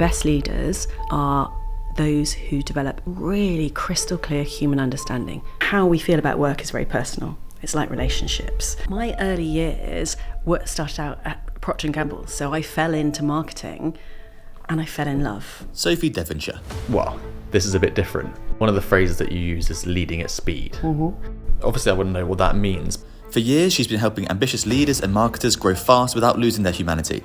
best leaders are those who develop really crystal clear human understanding. How we feel about work is very personal. It's like relationships. My early years started out at Procter & Gamble, so I fell into marketing and I fell in love. Sophie Devonshire. Well, this is a bit different. One of the phrases that you use is leading at speed. Obviously, I wouldn't know what that means. For years, she's been helping ambitious leaders and marketers grow fast without losing their humanity.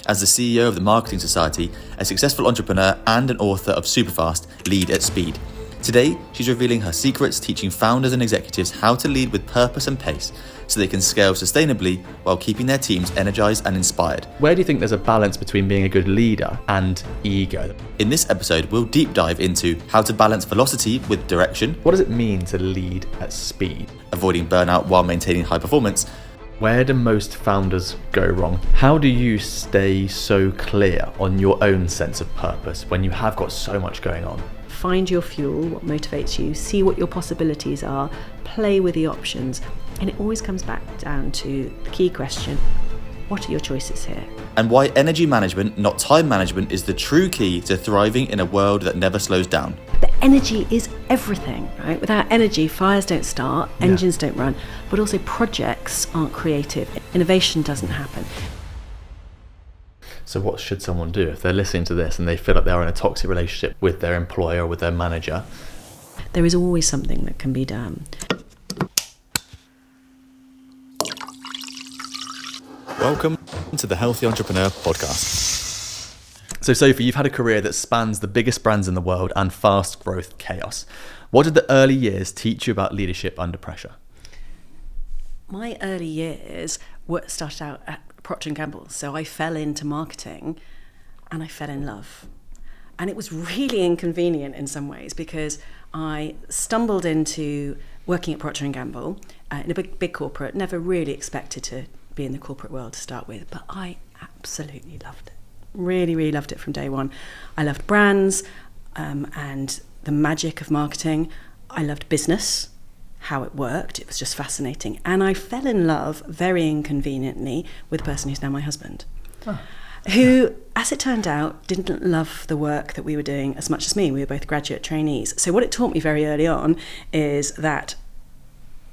As the CEO of the Marketing Society, a successful entrepreneur and an author of Superfast, Lead at Speed. Today, she's revealing her secrets, teaching founders and executives how to lead with purpose and pace so they can scale sustainably while keeping their teams energized and inspired. Where do you think there's a balance between being a good leader and ego? In this episode, we'll deep dive into how to balance velocity with direction. What does it mean to lead at speed? Avoiding burnout while maintaining high performance. Where do most founders go wrong? How do you stay so clear on your own sense of purpose when you have got so much going on? Find your fuel, what motivates you, see what your possibilities are, play with the options, and it always comes back down to the key question: what are your choices here? And why energy management, not time management, is the true key to thriving in a world that never slows down. The energy is everything, right? Without energy, fires don't start, engines don't run, but also projects aren't creative. Innovation doesn't happen. So what should someone do if they're listening to this and they feel like they're in a toxic relationship with their employer or with their manager? There is always something that can be done. Welcome to the Healthy Entrepreneur Podcast. So Sophie, you've had a career that spans the biggest brands in the world and fast growth chaos. What did the early years teach you about leadership under pressure? My early years started out at Procter & Gamble, so I fell into marketing and I fell in love. And it was really inconvenient in some ways because I stumbled into working at Procter & Gamble in a big corporate, never really expected to be in the corporate world to start with, but I absolutely loved it. Really, really loved it from day one. I loved brands and the magic of marketing. I loved business, how it worked. It was just fascinating. And I fell in love, very inconveniently, with the person who's now my husband, who, as it turned out, didn't love the work that we were doing as much as me. We were both graduate trainees. So what it taught me very early on is that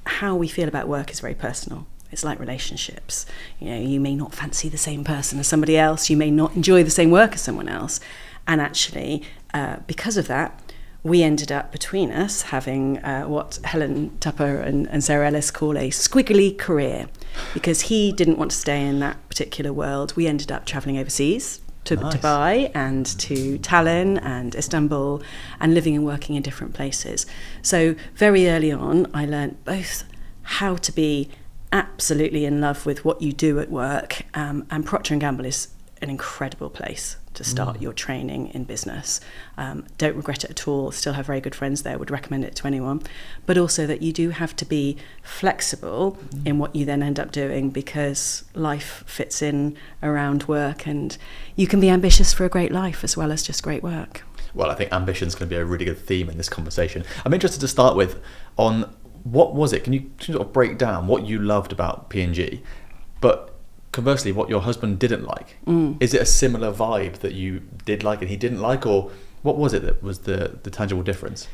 how we feel about work is very personal. It's like relationships. You know, you may not fancy the same person as somebody else. You may not enjoy the same work as someone else. And actually, because of that, we ended up between us having what Helen Tupper and Sarah Ellis call a squiggly career, because he didn't want to stay in that particular world. We ended up travelling overseas to Dubai and to Tallinn and Istanbul and living and working in different places. So very early on, I learned both how to be absolutely in love with what you do at work, and Procter & Gamble is an incredible place to start your training in business. Don't regret it at all, still have very good friends there, would recommend it to anyone. But also that you do have to be flexible in what you then end up doing, because life fits in around work and you can be ambitious for a great life as well as just great work. Well, I think ambition is going to be a really good theme in this conversation. I'm interested to start with on what was it? Can you sort of break down what you loved about P&G, but conversely, what your husband didn't like? Is it a similar vibe that you did like and he didn't like, or what was it that was the tangible difference?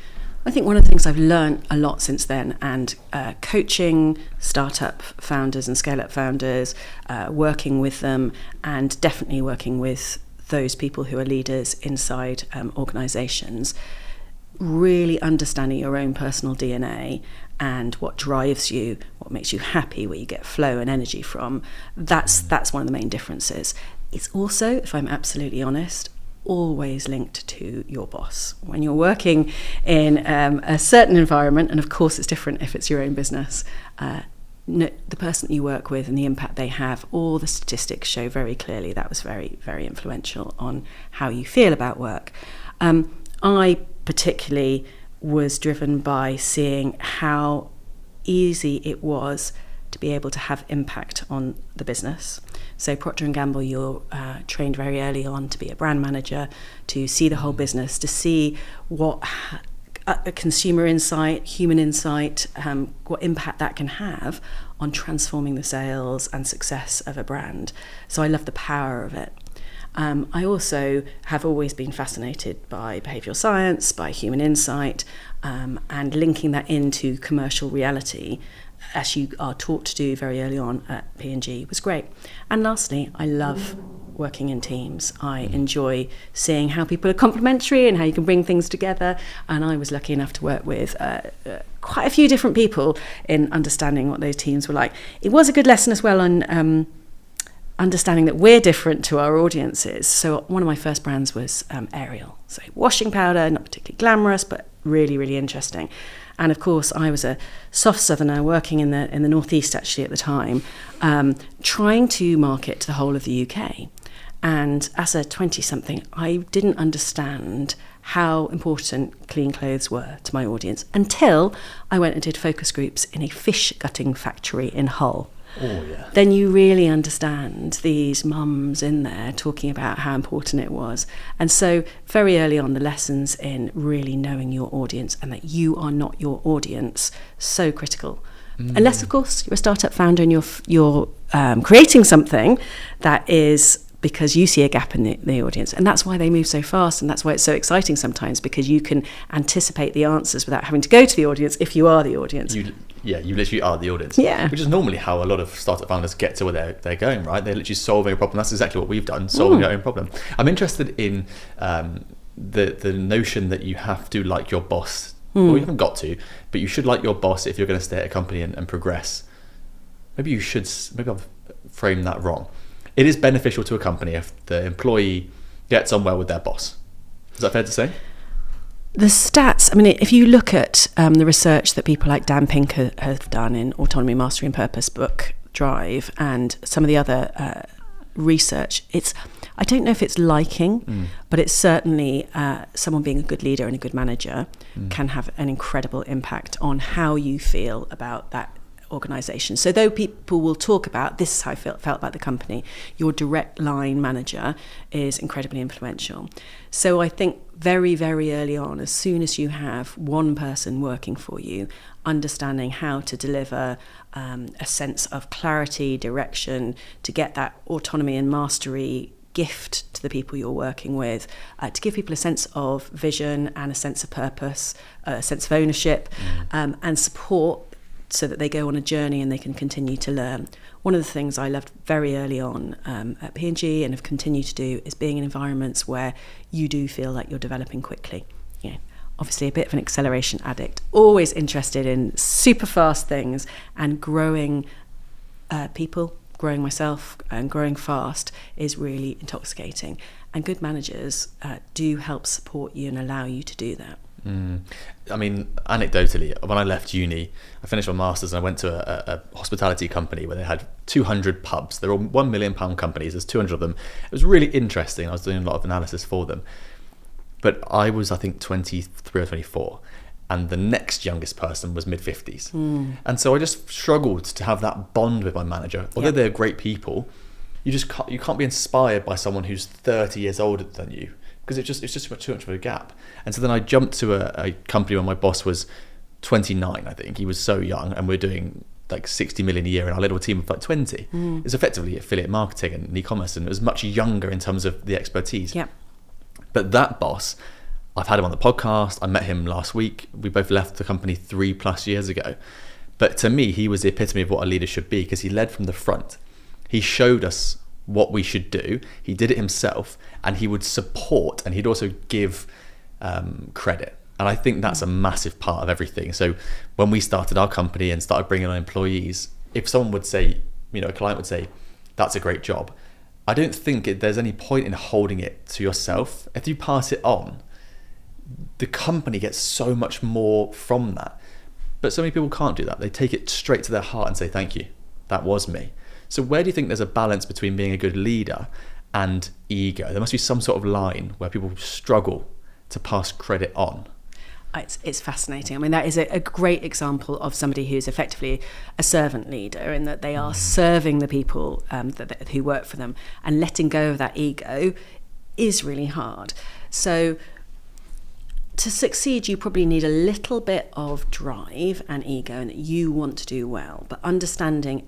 I think one of the things I've learned a lot since then, and coaching startup founders and scale-up founders, working with them, and definitely working with those people who are leaders inside organisations, really understanding your own personal DNA and what drives you, what makes you happy, where you get flow and energy from. That's one of the main differences. It's also, if I'm absolutely honest, always linked to your boss. When you're working in a certain environment, and of course it's different if it's your own business, the person that you work with and the impact they have, all the statistics show very clearly that was very, very influential on how you feel about work. I particularly was driven by seeing how easy it was to be able to have impact on the business. So Procter & Gamble, you're trained very early on to be a brand manager, to see the whole business, to see what a consumer insight, human insight, what impact that can have on transforming the sales and success of a brand. So I love the power of it. I also have always been fascinated by behavioural science, by human insight, and linking that into commercial reality, as you are taught to do very early on at P&G, was great. And lastly, I love working in teams. I enjoy seeing how people are complementary and how you can bring things together. And I was lucky enough to work with quite a few different people in understanding what those teams were like. It was a good lesson as well on understanding that we're different to our audiences. So one of my first brands was Ariel. So washing powder, not particularly glamorous, but really, really interesting. And of course, I was a soft southerner working in the northeast actually at the time, trying to market to the whole of the UK. And as a 20-something, I didn't understand how important clean clothes were to my audience until I went and did focus groups in a fish gutting factory in Hull. Oh, yeah. Then you really understand these mums in there talking about how important it was. And so very early on, the lessons in really knowing your audience and that you are not your audience, so critical. Unless, of course, you're a startup founder and you're creating something that is because you see a gap in the audience. And that's why they move so fast, and that's why it's so exciting sometimes, because you can anticipate the answers without having to go to the audience if you are the audience. You literally are the audience. Yeah. Which is normally how a lot of startup founders get to where they're going, right? They're literally solving a problem. That's exactly what we've done, solving our own problem. I'm interested in the notion that you have to like your boss. Well, you haven't got to, but you should like your boss if you're going to stay at a company and progress. Maybe I've framed that wrong. It is beneficial to a company if the employee gets on well with their boss. Is that fair to say? The stats, I mean, if you look at the research that people like Dan Pink have done in Autonomy, Mastery and Purpose book, Drive, and some of the other research, I don't know if it's liking, but it's certainly someone being a good leader and a good manager can have an incredible impact on how you feel about that organisation. So though people will talk about, this is how I felt about the company, your direct line manager is incredibly influential. So I think very, very early on, as soon as you have one person working for you, understanding how to deliver a sense of clarity, direction, to get that autonomy and mastery gift to the people you're working with, to give people a sense of vision and a sense of purpose, a sense of ownership, and support, so that they go on a journey and they can continue to learn. One of the things I loved very early on at P&G and have continued to do is being in environments where you do feel like you're developing quickly. You know, obviously a bit of an acceleration addict, always interested in super fast things, and growing people, growing myself and growing fast is really intoxicating. And good managers do help support you and allow you to do that. I mean, anecdotally, when I left uni, I finished my master's and I went to a hospitality company where they had 200 pubs. They're all £1 million companies. There's 200 of them. It was really interesting. I was doing a lot of analysis for them. But I was, I think, 23 or 24. And the next youngest person was mid-50s. And so I just struggled to have that bond with my manager. Although they're great people, you can't be inspired by someone who's 30 years older than you, because it's just too much of a gap. And so then I jumped to a company where my boss was 29, I think. He was so young, and we're doing like 60 million a year in our little team of like 20. It's effectively affiliate marketing and e-commerce, and it was much younger in terms of the expertise. But that boss, I've had him on the podcast. I met him last week. We both left the company 3+ years ago. But to me, he was the epitome of what a leader should be, because he led from the front. He showed us what we should do. He did it himself, and he would support, and he'd also give credit. And I think that's a massive part of everything. So when we started our company and started bringing on employees, if someone would say, a client would say, that's a great job, I don't think there's any point in holding it to yourself. If you pass it on, the company gets so much more from that. But so many people can't do that. They take it straight to their heart and say, thank you, that was me. So where do you think there's a balance between being a good leader and ego? There must be some sort of line where people struggle to pass credit on. It's fascinating. I mean, that is a great example of somebody who's effectively a servant leader, in that they are serving the people who work for them, and letting go of that ego is really hard. So to succeed, you probably need a little bit of drive and ego, and that you want to do well, but understanding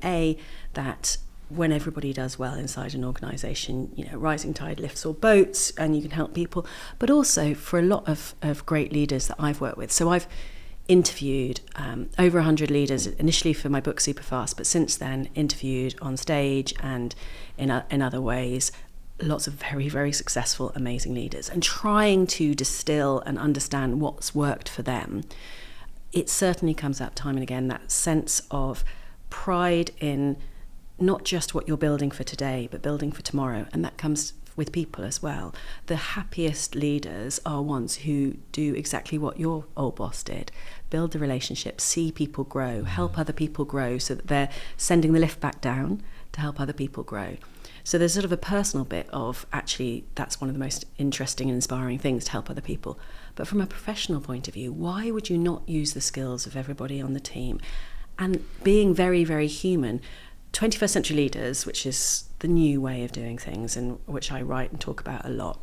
that when everybody does well inside an organisation, rising tide lifts all boats, and you can help people. But also for a lot of great leaders that I've worked with. So I've interviewed over 100 leaders, initially for my book Superfast, but since then interviewed on stage and in other ways, lots of very, very successful, amazing leaders, and trying to distill and understand what's worked for them. It certainly comes up time and again, that sense of pride in not just what you're building for today, but building for tomorrow. And that comes with people as well. The happiest leaders are ones who do exactly what your old boss did. Build the relationship, see people grow, help other people grow, so that they're sending the lift back down to help other people grow. So there's sort of a personal bit of, actually, that's one of the most interesting and inspiring things, to help other people. But from a professional point of view, why would you not use the skills of everybody on the team? And being very, very human. 21st century leaders, which is the new way of doing things, and which I write and talk about a lot,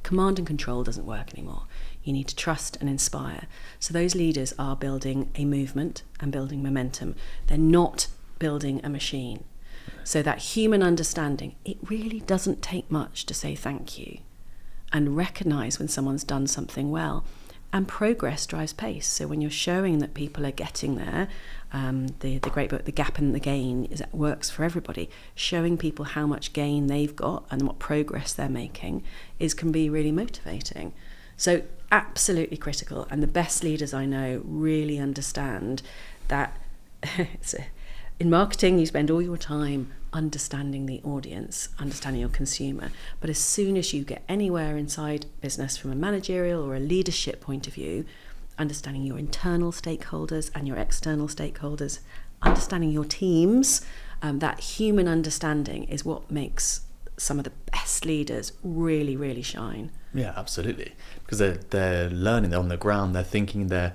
command and control doesn't work anymore. You need to trust and inspire. So those leaders are building a movement and building momentum. They're not building a machine. So that human understanding, it really doesn't take much to say thank you and recognise when someone's done something well. And progress drives pace. So when you're showing that people are getting there, the great book, The Gap and the Gain, works for everybody. Showing people how much gain they've got and what progress they're making can be really motivating. So absolutely critical. And the best leaders I know really understand that in marketing, you spend all your time understanding the audience, understanding your consumer. But as soon as you get anywhere inside business from a managerial or a leadership point of view, understanding your internal stakeholders and your external stakeholders, understanding your teams, that human understanding is what makes some of the best leaders really, really shine. Yeah, absolutely. Because they're learning, they're on the ground, they're thinking, they're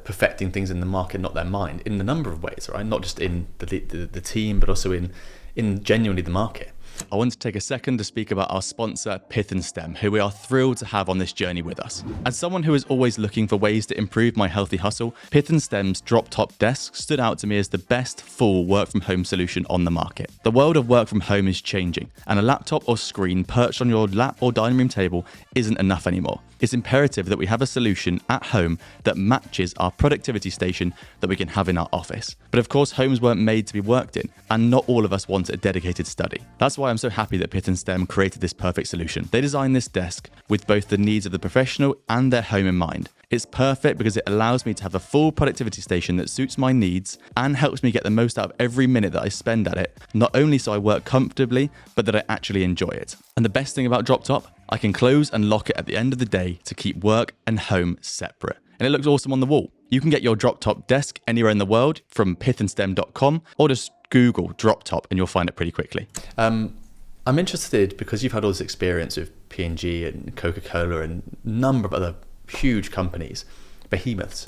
perfecting things in the market, not their mind, in a number of ways, right? Not just in the team, but also in genuinely the market. I want to take a second to speak about our sponsor, Pith & Stem, who we are thrilled to have on this journey with us. As someone who is always looking for ways to improve my healthy hustle, Pith & Stem's drop-top desk stood out to me as the best full work-from-home solution on the market. The world of work from home is changing, and a laptop or screen perched on your lap or dining room table isn't enough anymore. It's imperative that we have a solution at home that matches our productivity station that we can have in our office. But of course, homes weren't made to be worked in, and not all of us want a dedicated study. That's why I'm so happy that Pith & Stem created this perfect solution. They designed this desk with both the needs of the professional and their home in mind. It's perfect because it allows me to have a full productivity station that suits my needs and helps me get the most out of every minute that I spend at it, not only so I work comfortably, but that I actually enjoy it. And the best thing about DropTop, I can close and lock it at the end of the day to keep work and home separate. And it looks awesome on the wall. You can get your DropTop desk anywhere in the world from pithandstem.com, or just Google DropTop and you'll find it pretty quickly. I'm interested, because you've had all this experience with P&G and Coca-Cola and a number of other huge companies, behemoths.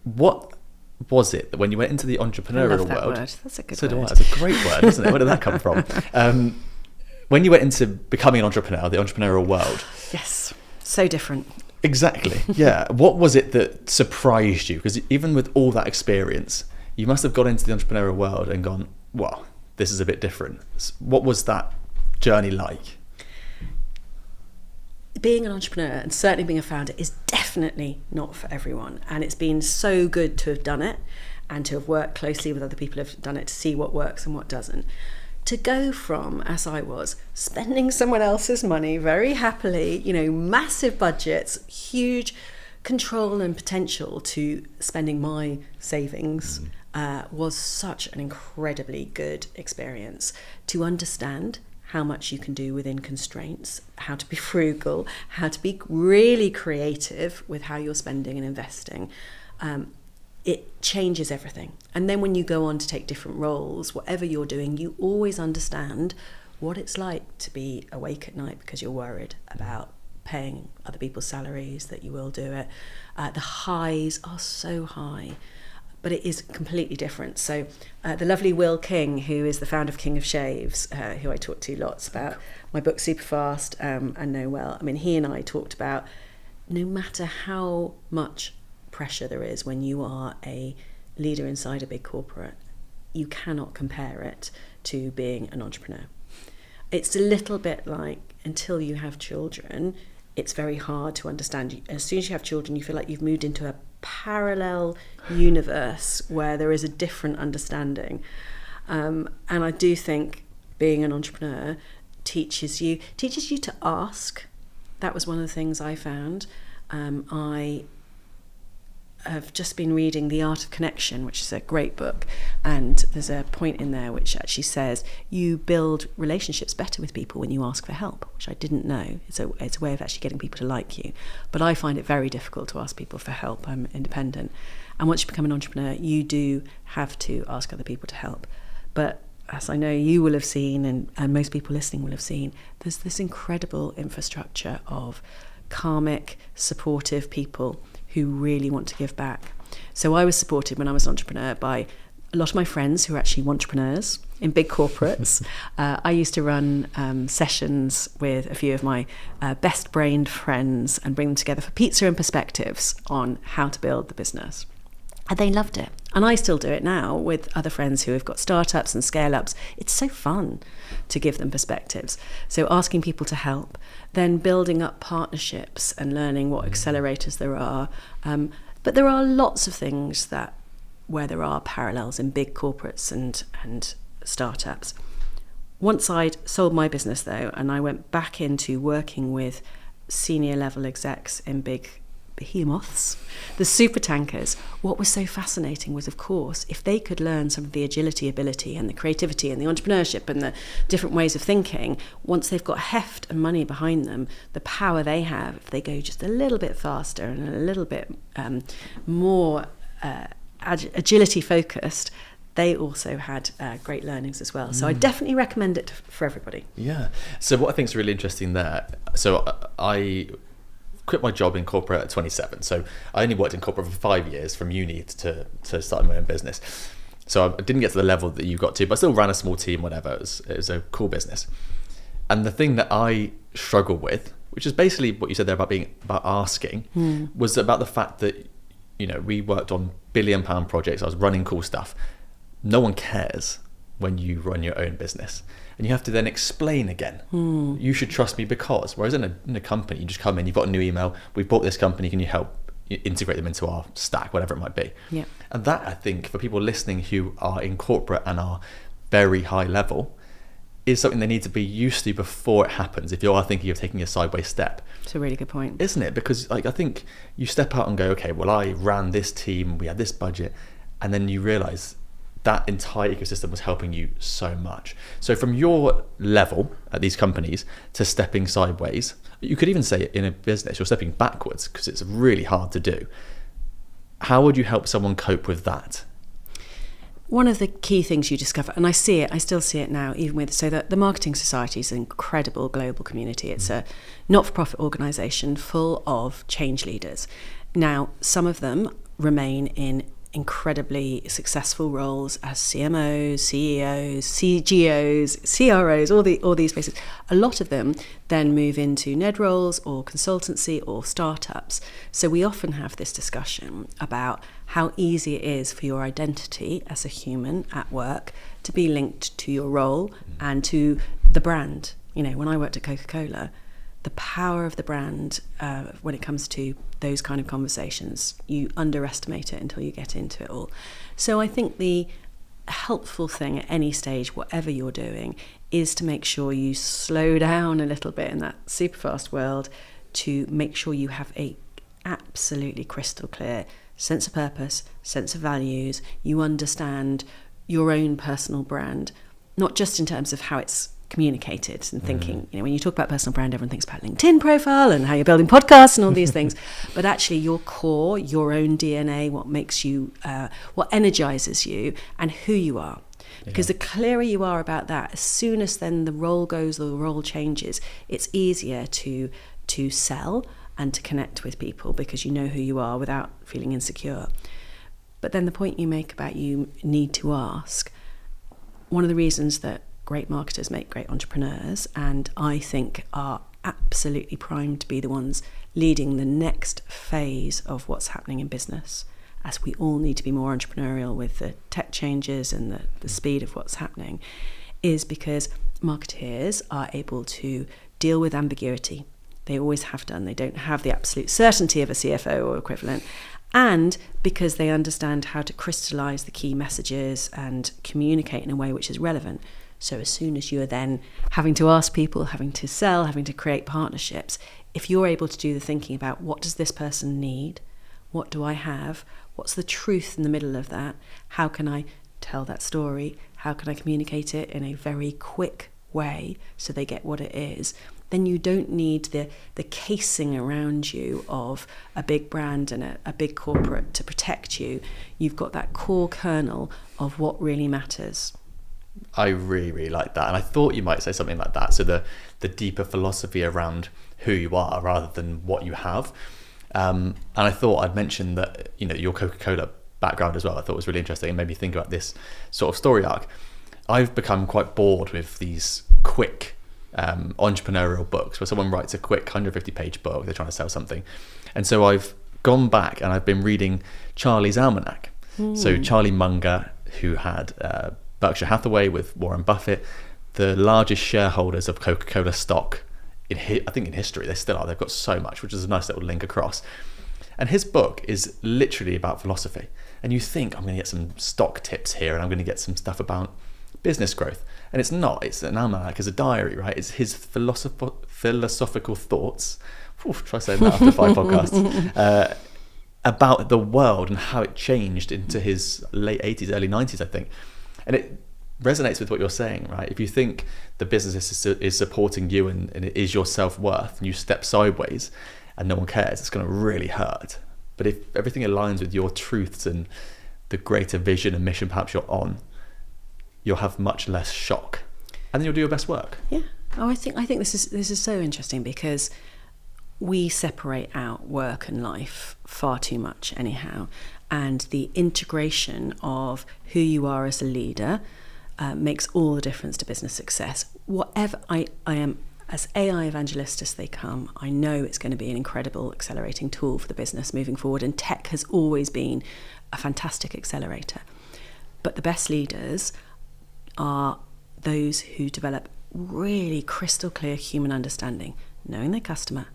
What was it that when you went into the entrepreneurial I love that world? Word. That's a good so word. do I. It's a great word, isn't it? Where did that come from? When you went into becoming an entrepreneur, the entrepreneurial world. Yes, so different. Exactly. Yeah. What was it that surprised you? Because even with all that experience, you must have got into the entrepreneurial world and gone, wow, this is a bit different. What was that journey like? Being an entrepreneur, and certainly being a founder, is definitely not for everyone. And it's been so good to have done it and to have worked closely with other people who have done it to see what works and what doesn't. To go from, as I was, spending someone else's money very happily, massive budgets, huge control and potential, to spending my savings was such an incredibly good experience. To understand how much you can do within constraints, how to be frugal, how to be really creative with how you're spending and investing. It changes everything. And then when you go on to take different roles, whatever you're doing, you always understand what it's like to be awake at night because you're worried about paying other people's salaries, that you will do it. The highs are so high, but it is completely different. So the lovely Will King, who is the founder of King of Shaves, who I talk to lots about my book Superfast and know well. I mean, he and I talked about, no matter how much pressure there is when you are a leader inside a big corporate, you cannot compare it to being an entrepreneur. It's a little bit like, until you have children, it's very hard to understand. As soon as you have children, you feel like you've moved into a parallel universe where there is a different understanding. And I do think being an entrepreneur teaches you to ask. That was one of the things I found. I have just been reading The Art of Connection, which is a great book, and there's a point in there which actually says you build relationships better with people when you ask for help, which I didn't know. It's a way of actually getting people to like you. But I find it very difficult to ask people for help. I'm independent. And once you become an entrepreneur, you do have to ask other people to help. But as I know you will have seen, and most people listening will have seen, there's this incredible infrastructure of karmic, supportive people who really want to give back. So I was supported when I was an entrepreneur by a lot of my friends who are actually entrepreneurs in big corporates. I used to run sessions with a few of my best-brained friends and bring them together for pizza and perspectives on how to build the business. And they loved it. And I still do it now with other friends who have got startups and scale-ups. It's so fun to give them perspectives. So asking people to help, then building up partnerships and learning what accelerators there are. But there are lots of things where there are parallels in big corporates and startups. Once I'd sold my business, though, and I went back into working with senior level execs in big behemoths, the super tankers, what was so fascinating was, of course, if they could learn some of the agility ability and the creativity and the entrepreneurship and the different ways of thinking, once they've got heft and money behind them, the power they have, if they go just a little bit faster and a little bit more agility focused, they also had great learnings as well. So I definitely recommend it for everybody. Yeah. So what I think is really interesting there, so I quit my job in corporate at 27. So I only worked in corporate for 5 years from uni to starting my own business. So I didn't get to the level that you got to, but I still ran a small team, whatever. It was a cool business. And the thing that I struggle with, which is basically what you said there about asking, was about the fact that, we worked on billion-pound projects. I was running cool stuff. No one cares when you run your own business. And you have to then explain again. You should trust me because. Whereas in a company, you just come in, you've got a new email, we've bought this company, can you help integrate them into our stack, whatever it might be. Yeah. And that, I think, for people listening who are in corporate and are very high level, is something they need to be used to before it happens, if you are thinking of taking a sideways step. It's a really good point. Isn't it? Because I think you step out and go, okay, well, I ran this team, we had this budget, and then you realise that entire ecosystem was helping you so much. So from your level at these companies to stepping sideways, you could even say in a business, you're stepping backwards because it's really hard to do. How would you help someone cope with that? One of the key things you discover, and I still see it now, even with, so that the Marketing Society is an incredible global community. It's a not-for-profit organisation full of change leaders. Now, some of them remain in incredibly successful roles as CMOs, CEOs, CGOs, CROs, all these places. A lot of them then move into NED roles or consultancy or startups. So we often have this discussion about how easy it is for your identity as a human at work to be linked to your role and to the brand. When I worked at Coca-Cola, the power of the brand when it comes to those kind of conversations, you underestimate it until you get into it all. So I think the helpful thing at any stage, whatever you're doing, is to make sure you slow down a little bit in that super fast world to make sure you have a absolutely crystal clear sense of purpose, sense of values. You understand your own personal brand, not just in terms of how it's communicated and thinking, when you talk about personal brand, everyone thinks about LinkedIn profile and how you're building podcasts and all these things, but actually your core, your own DNA, what makes you, what energizes you and who you are. Because the clearer you are about that, as soon as then the role goes or the role changes, it's easier to sell and to connect with people because you know who you are without feeling insecure. But then the point you make about you need to ask, one of the reasons that great marketers make great entrepreneurs, and I think are absolutely primed to be the ones leading the next phase of what's happening in business as we all need to be more entrepreneurial with the tech changes and the speed of what's happening, is because marketeers are able to deal with ambiguity. They always have done. They don't have the absolute certainty of a CFO or equivalent. And because they understand how to crystallize the key messages and communicate in a way which is relevant. So as soon as you're then having to ask people, having to sell, having to create partnerships, if you're able to do the thinking about what does this person need, what do I have, what's the truth in the middle of that, how can I tell that story, how can I communicate it in a very quick way so they get what it is, then you don't need the casing around you of a big brand and a big corporate to protect you. You've got that core kernel of what really matters. I really, really like that. And I thought you might say something like that. So the deeper philosophy around who you are rather than what you have. And I thought I'd mention that, your Coca-Cola background as well, I thought was really interesting and made me think about this sort of story arc. I've become quite bored with these quick entrepreneurial books where someone writes a quick 150-page book, they're trying to sell something. And so I've gone back and I've been reading Charlie's Almanac. So Charlie Munger, who had Berkshire Hathaway with Warren Buffett, the largest shareholders of Coca-Cola stock, I think in history, they still are. They've got so much, which is a nice little link across. And his book is literally about philosophy. And you think, I'm going to get some stock tips here and I'm going to get some stuff about business growth. And it's not. It's an almanac, it's a diary, right? It's his philosophical thoughts. Try saying that after 5 podcasts. About the world and how it changed into his late 80s, early 90s, I think. And it resonates with what you're saying, right? If you think the business is supporting you and it is your self-worth and you step sideways and no one cares, it's going to really hurt. But if everything aligns with your truths and the greater vision and mission perhaps you're on, you'll have much less shock and then you'll do your best work. Yeah. I think this is so interesting because we separate out work and life far too much anyhow. And the integration of who you are as a leader makes all the difference to business success. Whatever I am, as AI evangelist as they come, I know it's going to be an incredible accelerating tool for the business moving forward. And tech has always been a fantastic accelerator. But the best leaders are those who develop really crystal clear human understanding, knowing their customer,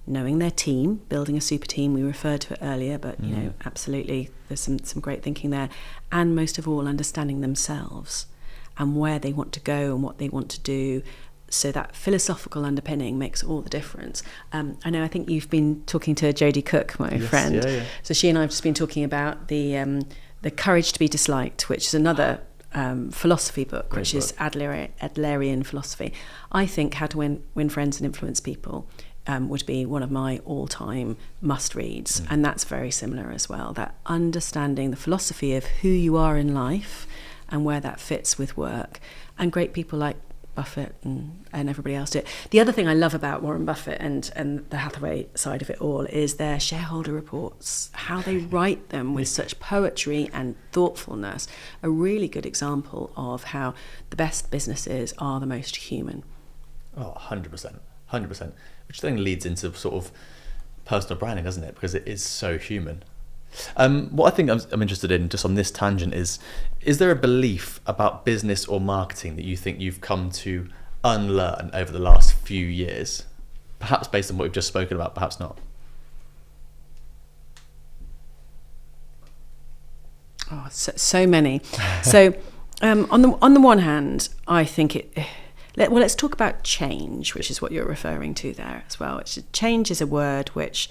knowing their team, building a super team. We referred to it earlier, but absolutely, there's some great thinking there. And most of all, understanding themselves and where they want to go and what they want to do. So that philosophical underpinning makes all the difference. I think you've been talking to Jodie Cook, my friend. Yeah. So she and I have just been talking about the Courage to be Disliked, which is another philosophy book, which is Adlerian philosophy. I think How to Win Friends and Influence People would be one of my all-time must-reads. And that's very similar as well, that understanding the philosophy of who you are in life and where that fits with work. And great people like Buffett and everybody else do it. The other thing I love about Warren Buffett and the Hathaway side of it all is their shareholder reports, how they write them with such poetry and thoughtfulness. A really good example of how the best businesses are the most human. Oh, 100%. Which then leads into sort of personal branding, doesn't it? Because it is so human. What I think I'm interested in, just on this tangent, is there a belief about business or marketing that you think you've come to unlearn over the last few years? Perhaps based on what we've just spoken about, perhaps not. Oh, so many. So on the one hand, I think let's talk about change, which is what you're referring to there as well. Change is a word which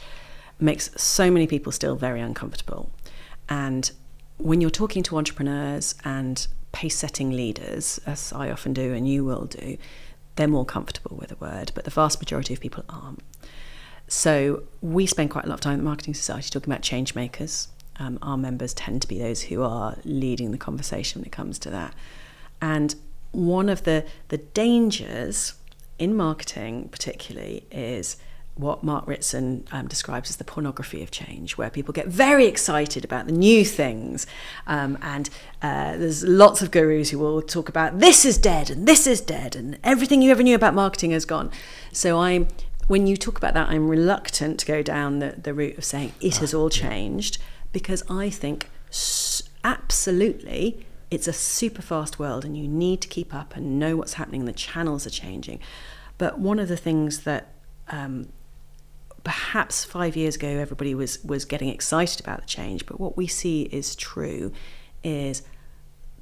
makes so many people still very uncomfortable. And when you're talking to entrepreneurs and pace-setting leaders, as I often do and you will do, they're more comfortable with the word, but the vast majority of people aren't. So we spend quite a lot of time at the Marketing Society talking about change makers. Our members tend to be those who are leading the conversation when it comes to that. And one of the dangers in marketing particularly is what Mark Ritson describes as the pornography of change, where people get very excited about the new things. And there's lots of gurus who will talk about this is dead and everything you ever knew about marketing is gone. So when you talk about that, I'm reluctant to go down the route of saying it has all changed, because I think absolutely it's a super fast world and you need to keep up and know what's happening. The channels are changing. But one of the things that perhaps 5 years ago everybody was getting excited about the change, but what we see is true is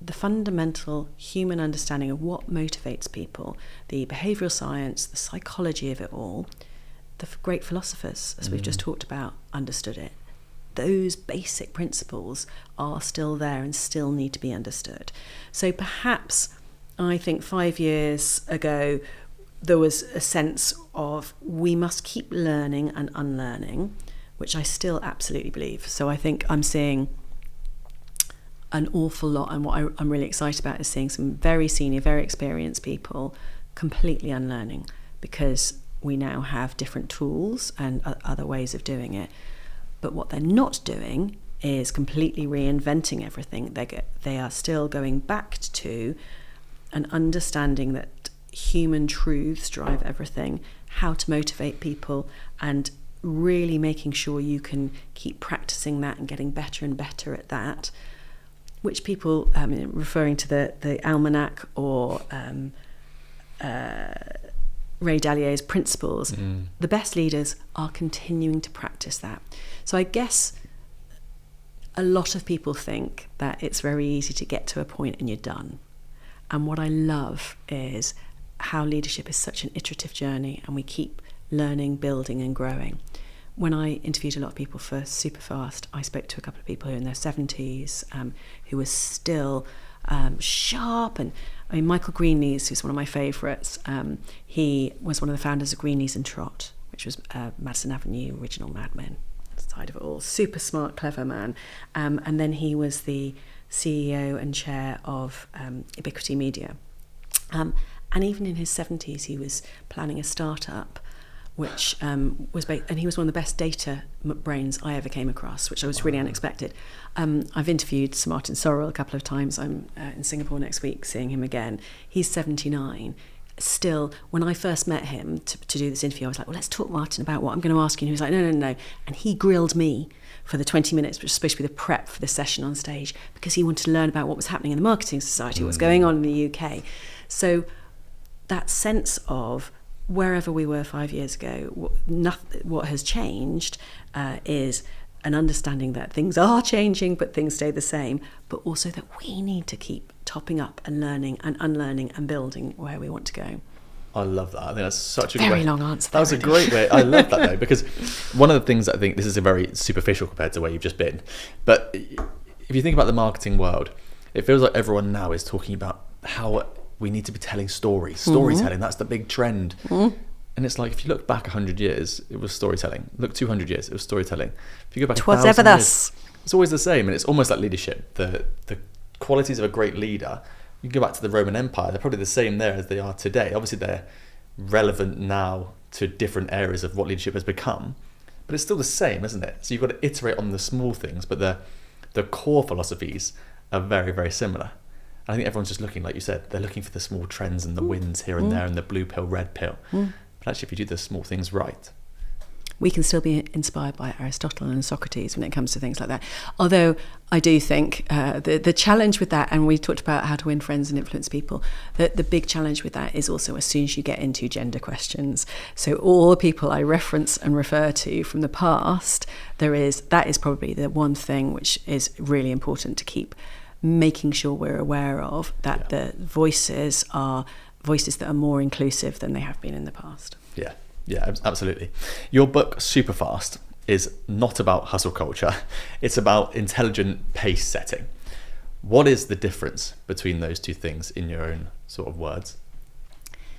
the fundamental human understanding of what motivates people, the behavioural science, the psychology of it all. The great philosophers, as we've just talked about, understood it. Those basic principles are still there and still need to be understood. So perhaps I think 5 years ago there was a sense of we must keep learning and unlearning, which I still absolutely believe. So I think I'm seeing an awful lot, and what I'm really excited about is seeing some very senior, very experienced people completely unlearning, because we now have different tools and other ways of doing it. But what they're not doing is completely reinventing everything. They are still going back to an understanding that human truths drive everything, how to motivate people, and really making sure you can keep practicing that and getting better and better at that, which people, referring to the almanac or Ray Dalio's principles, the best leaders are continuing to practice that. So I guess a lot of people think that it's very easy to get to a point and you're done. And what I love is how leadership is such an iterative journey, and we keep learning, building and growing. When I interviewed a lot of people for Superfast, I spoke to a couple of people who are in their 70s, who were still sharp. And I mean, Michael Greenlees, who's one of my favourites, he was one of the founders of Greenlees and Trott, which was Madison Avenue, original Mad Men side of it all. Super smart, clever man. And then he was the CEO and chair of Ubiquity Media. And even in his 70s, he was planning a startup, which was and he was one of the best data brains I ever came across, which I was really unexpected. I've interviewed Sir Martin Sorrell a couple of times. I'm in Singapore next week, seeing him again. He's 79. Still, when I first met him to do this interview, I was like, well, let's talk, Martin, about what I'm going to ask you. And he was like, no. And he grilled me for the 20 minutes, which was supposed to be the prep for the session on stage, because he wanted to learn about what was happening in the marketing society, what's going on in the UK. So that sense of wherever we were 5 years ago, what has changed is an understanding that things are changing, but things stay the same, but also that we need to keep topping up and learning and unlearning and building where we want to go. I love that. I think that's such a very great, long answer. That was a great way. I love that though, because one of the things I think, this is a very superficial compared to where you've just been, but if you think about the marketing world, it feels like everyone now is talking about how we need to be telling stories. Storytelling, that's the big trend. And it's like, if you look back 100 years, it was storytelling. Look 200 years, it was storytelling. If you go back 1,000 ever thus. years, it's always the same. And it's almost like leadership. The qualities of a great leader, you go back to the Roman Empire, they're probably the same there as they are today. Obviously, they're relevant now to different areas of what leadership has become, but it's still the same, isn't it? So you've got to iterate on the small things, but the core philosophies are very, very similar. And I think everyone's just looking, like you said, they're looking for the small trends and the wins here and there and the blue pill, red pill. But actually, if you do the small things right, we can still be inspired by Aristotle and Socrates when it comes to things like that. Although I do think the challenge with that, and we talked about how to win friends and influence people, the big challenge with that is also as soon as you get into gender questions. So all the people I reference and refer to from the past, that is probably the one thing which is really important to keep making sure we're aware of, that the voices are voices that are more inclusive than they have been in the past. Yeah, absolutely. Your book, Superfast, is not about hustle culture. It's about intelligent pace setting. What is the difference between those two things in your own sort of words?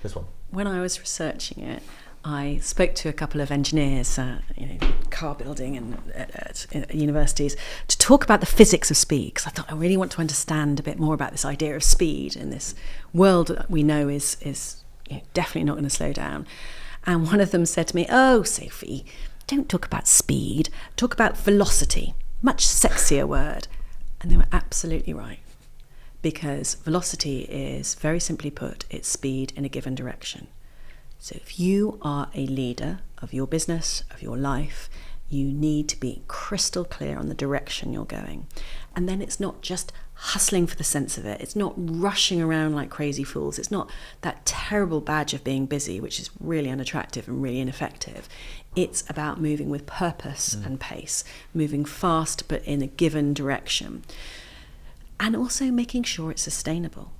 This one. When I was researching it, I spoke to a couple of engineers, car building and at universities, to talk about the physics of speed, because I thought I really want to understand a bit more about this idea of speed in this world that we know is definitely not going to slow down. And one of them said to me, "Oh, Sophie, don't talk about speed, talk about velocity, much sexier word." And they were absolutely right, because velocity is, very simply put, it's speed in a given direction. So if you are a leader of your business, of your life, You need to be crystal clear on the direction you're going. And then it's not just hustling for the sense of it. It's not rushing around like crazy fools. It's not that terrible badge of being busy, which is really unattractive and really ineffective. It's about moving with purpose and pace, moving fast but in a given direction. And also making sure it's sustainable.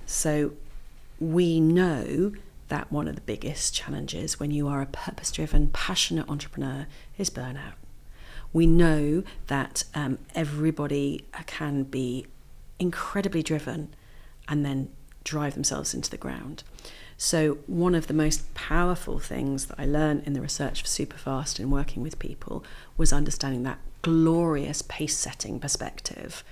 So we know that one of the biggest challenges when you are a purpose-driven, passionate entrepreneur is burnout. We know that everybody can be incredibly driven and then drive themselves into the ground. So one of the most powerful things that I learned in the research for Superfast and working with people was understanding that glorious pace-setting perspective.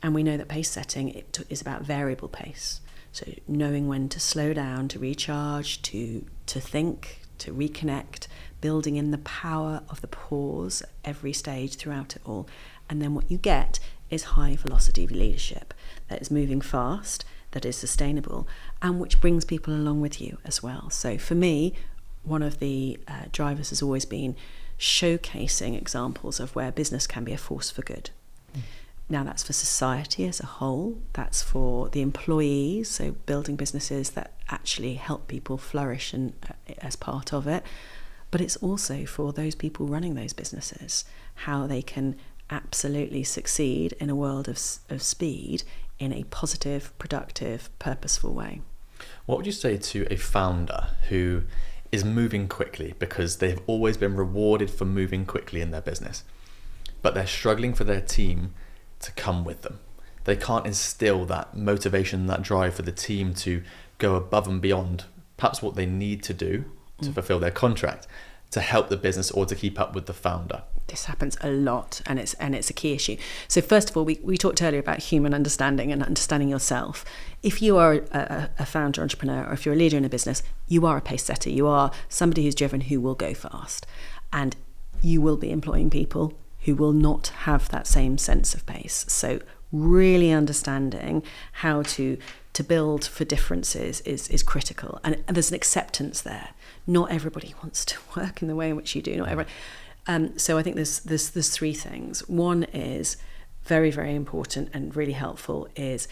And we know that pace setting is about variable pace. So knowing when to slow down, to recharge, to think, to reconnect, building in the power of the pause at every stage throughout it all. And then what you get is high velocity leadership that is moving fast, that is sustainable, and which brings people along with you as well. So for me, one of the drivers has always been showcasing examples of where business can be a force for good. Now that's for society as a whole, that's for the employees, so building businesses that actually help people flourish and as part of it, but it's also for those people running those businesses, how they can absolutely succeed in a world of speed in a positive, productive, purposeful way. What would you say to a founder who is moving quickly because they've always been rewarded for moving quickly in their business, but they're struggling for their team to come with them? They can't instill that motivation, that drive for the team to go above and beyond perhaps what they need to do to fulfill their contract to help the business or to keep up with the founder. This happens a lot, and it's a key issue. So first of all, we talked earlier about human understanding and understanding yourself. If you are a founder, entrepreneur, or if you're a leader in a business, you are a pace setter. You are somebody who's driven, who will go fast, and you will be employing people who will not have that same sense of pace. So really understanding how to build for differences is critical. And there's an acceptance there. Not everybody wants to work in the way in which you do. Not everyone. So I think there's three things. One is very, very important and really helpful is,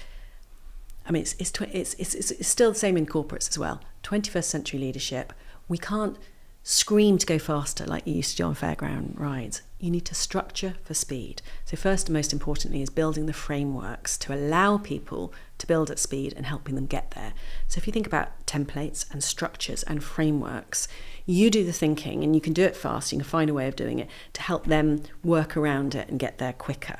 I mean, it's still the same in corporates as well. 21st century leadership, we can't scream to go faster like you used to do on fairground rides. You need to structure for speed. So first and most importantly is building the frameworks to allow people to build at speed and helping them get there. So if you think about templates and structures and frameworks, you do the thinking and you can do it fast. You can find a way of doing it to help them work around it and get there quicker.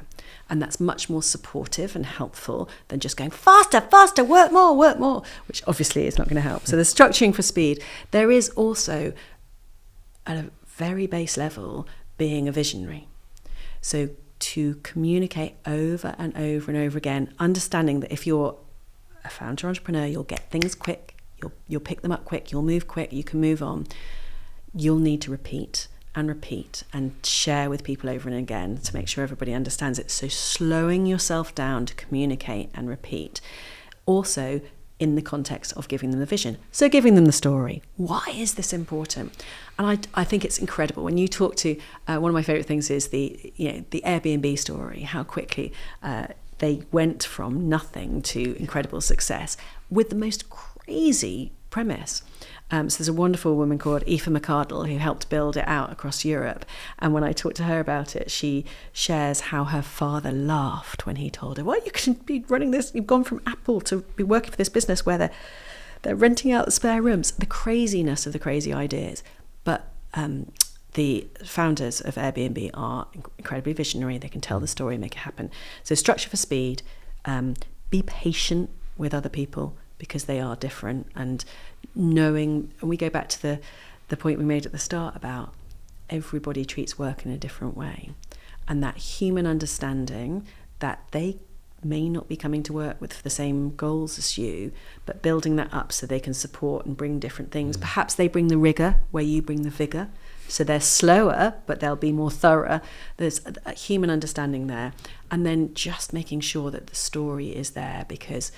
And that's much more supportive and helpful than just going faster, work more, which obviously is not going to help. So the structuring for speed. There is also, at a very base level, being a visionary. So to communicate over and over and over again, understanding that if you're a founder entrepreneur, you'll get things quick, you'll pick them up quick, you'll move quick, you can move on. You'll need to repeat and share with people over and again to make sure everybody understands it. So slowing yourself down to communicate and repeat. Also, in the context of giving them the vision. So giving them the story. Why is this important? And I think it's incredible. When you talk to, one of my favourite things is the Airbnb story, how quickly they went from nothing to incredible success with the most crazy premise. So there's a wonderful woman called Aoife McArdle who helped build it out across Europe. And when I talked to her about it, she shares how her father laughed when he told her, well, you can be running this, you've gone from Apple to be working for this business where they're renting out the spare rooms. The craziness of the crazy ideas. But the founders of Airbnb are incredibly visionary. They can tell the story, make it happen. So structure for speed, be patient with other people, because they are different, and knowing, and we go back to the point we made at the start about everybody treats work in a different way, and that human understanding that they may not be coming to work with the same goals as you, but building that up so they can support and bring different things. Perhaps they bring the rigor where you bring the vigor, so they're slower but they'll be more thorough. There's a human understanding there, and then just making sure that the story is there, because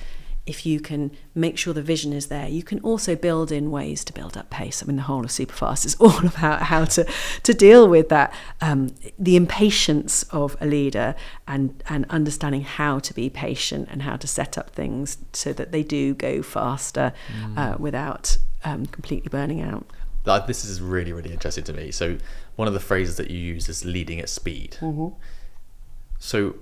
if you can make sure the vision is there, you can also build in ways to build up pace. I mean, the whole of Superfast is all about how to deal with that, the impatience of a leader, and understanding how to be patient and how to set up things so that they do go faster without completely burning out. This is really, really interesting to me. So one of the phrases that you use is leading at speed. Mm-hmm. So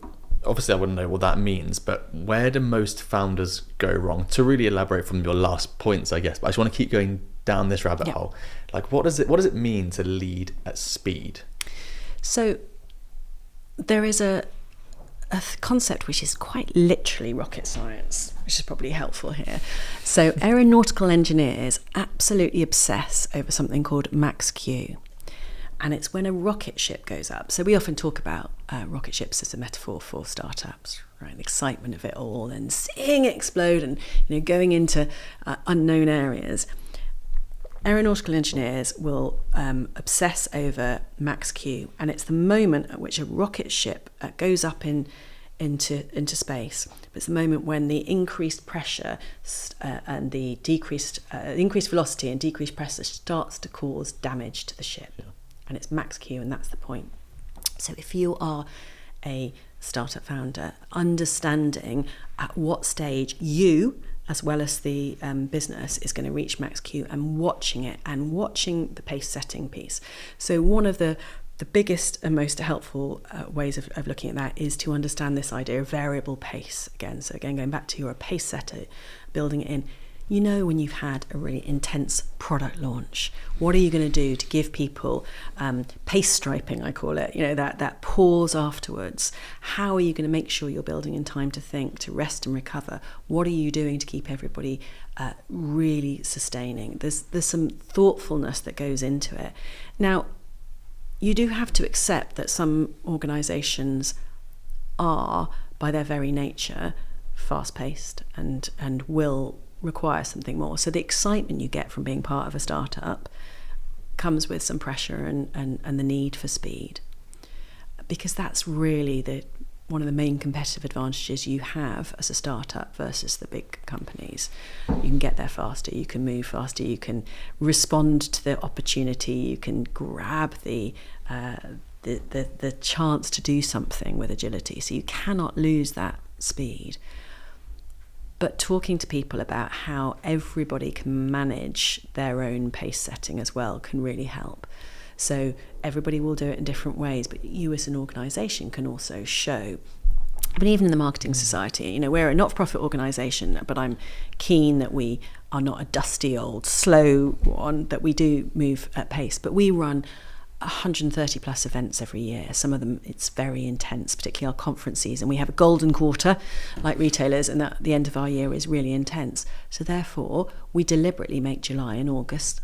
obviously I wouldn't know what that means, but where do most founders go wrong? To really elaborate from your last points, I guess, but I just want to keep going down this rabbit hole. Like, what does it mean to lead at speed? So there is a concept which is quite literally rocket science, which is probably helpful here. So aeronautical engineers absolutely obsess over something called max Q. And it's when a rocket ship goes up. So we often talk about rocket ships as a metaphor for startups, right? The excitement of it all and seeing it explode and going into unknown areas. Aeronautical engineers will obsess over max Q, and it's the moment at which a rocket ship goes up into space. But it's the moment when the increased pressure and the increased velocity and decreased pressure starts to cause damage to the ship. Yeah. And it's max Q, and that's the point. So if you are a startup founder, understanding at what stage you, as well as the business, is going to reach max Q, and watching it and watching the pace setting piece. So one of the biggest and most helpful ways of looking at that is to understand this idea of variable pace again. So again, going back to you're a pace setter, building it in. When you've had a really intense product launch, what are you going to do to give people pace striping, I call it, that pause afterwards? How are you going to make sure you're building in time to think, to rest and recover? What are you doing to keep everybody really sustaining? There's some thoughtfulness that goes into it. Now, you do have to accept that some organisations are, by their very nature, fast-paced and will require something more. So the excitement you get from being part of a startup comes with some pressure and the need for speed, because that's really one of the main competitive advantages you have as a startup versus the big companies. You can get there faster, you can move faster, you can respond to the opportunity, you can grab the chance to do something with agility. So you cannot lose that speed. But talking to people about how everybody can manage their own pace setting as well can really help. So everybody will do it in different ways, but you as an organisation can also show. But even in the Marketing Society, we're a not-for-profit organisation, but I'm keen that we are not a dusty old slow one, that we do move at pace. But we run 130 plus events every year. Some of them, it's very intense, particularly our conference season. We have a golden quarter like retailers, and at the end of our year is really intense. So therefore, we deliberately make July and August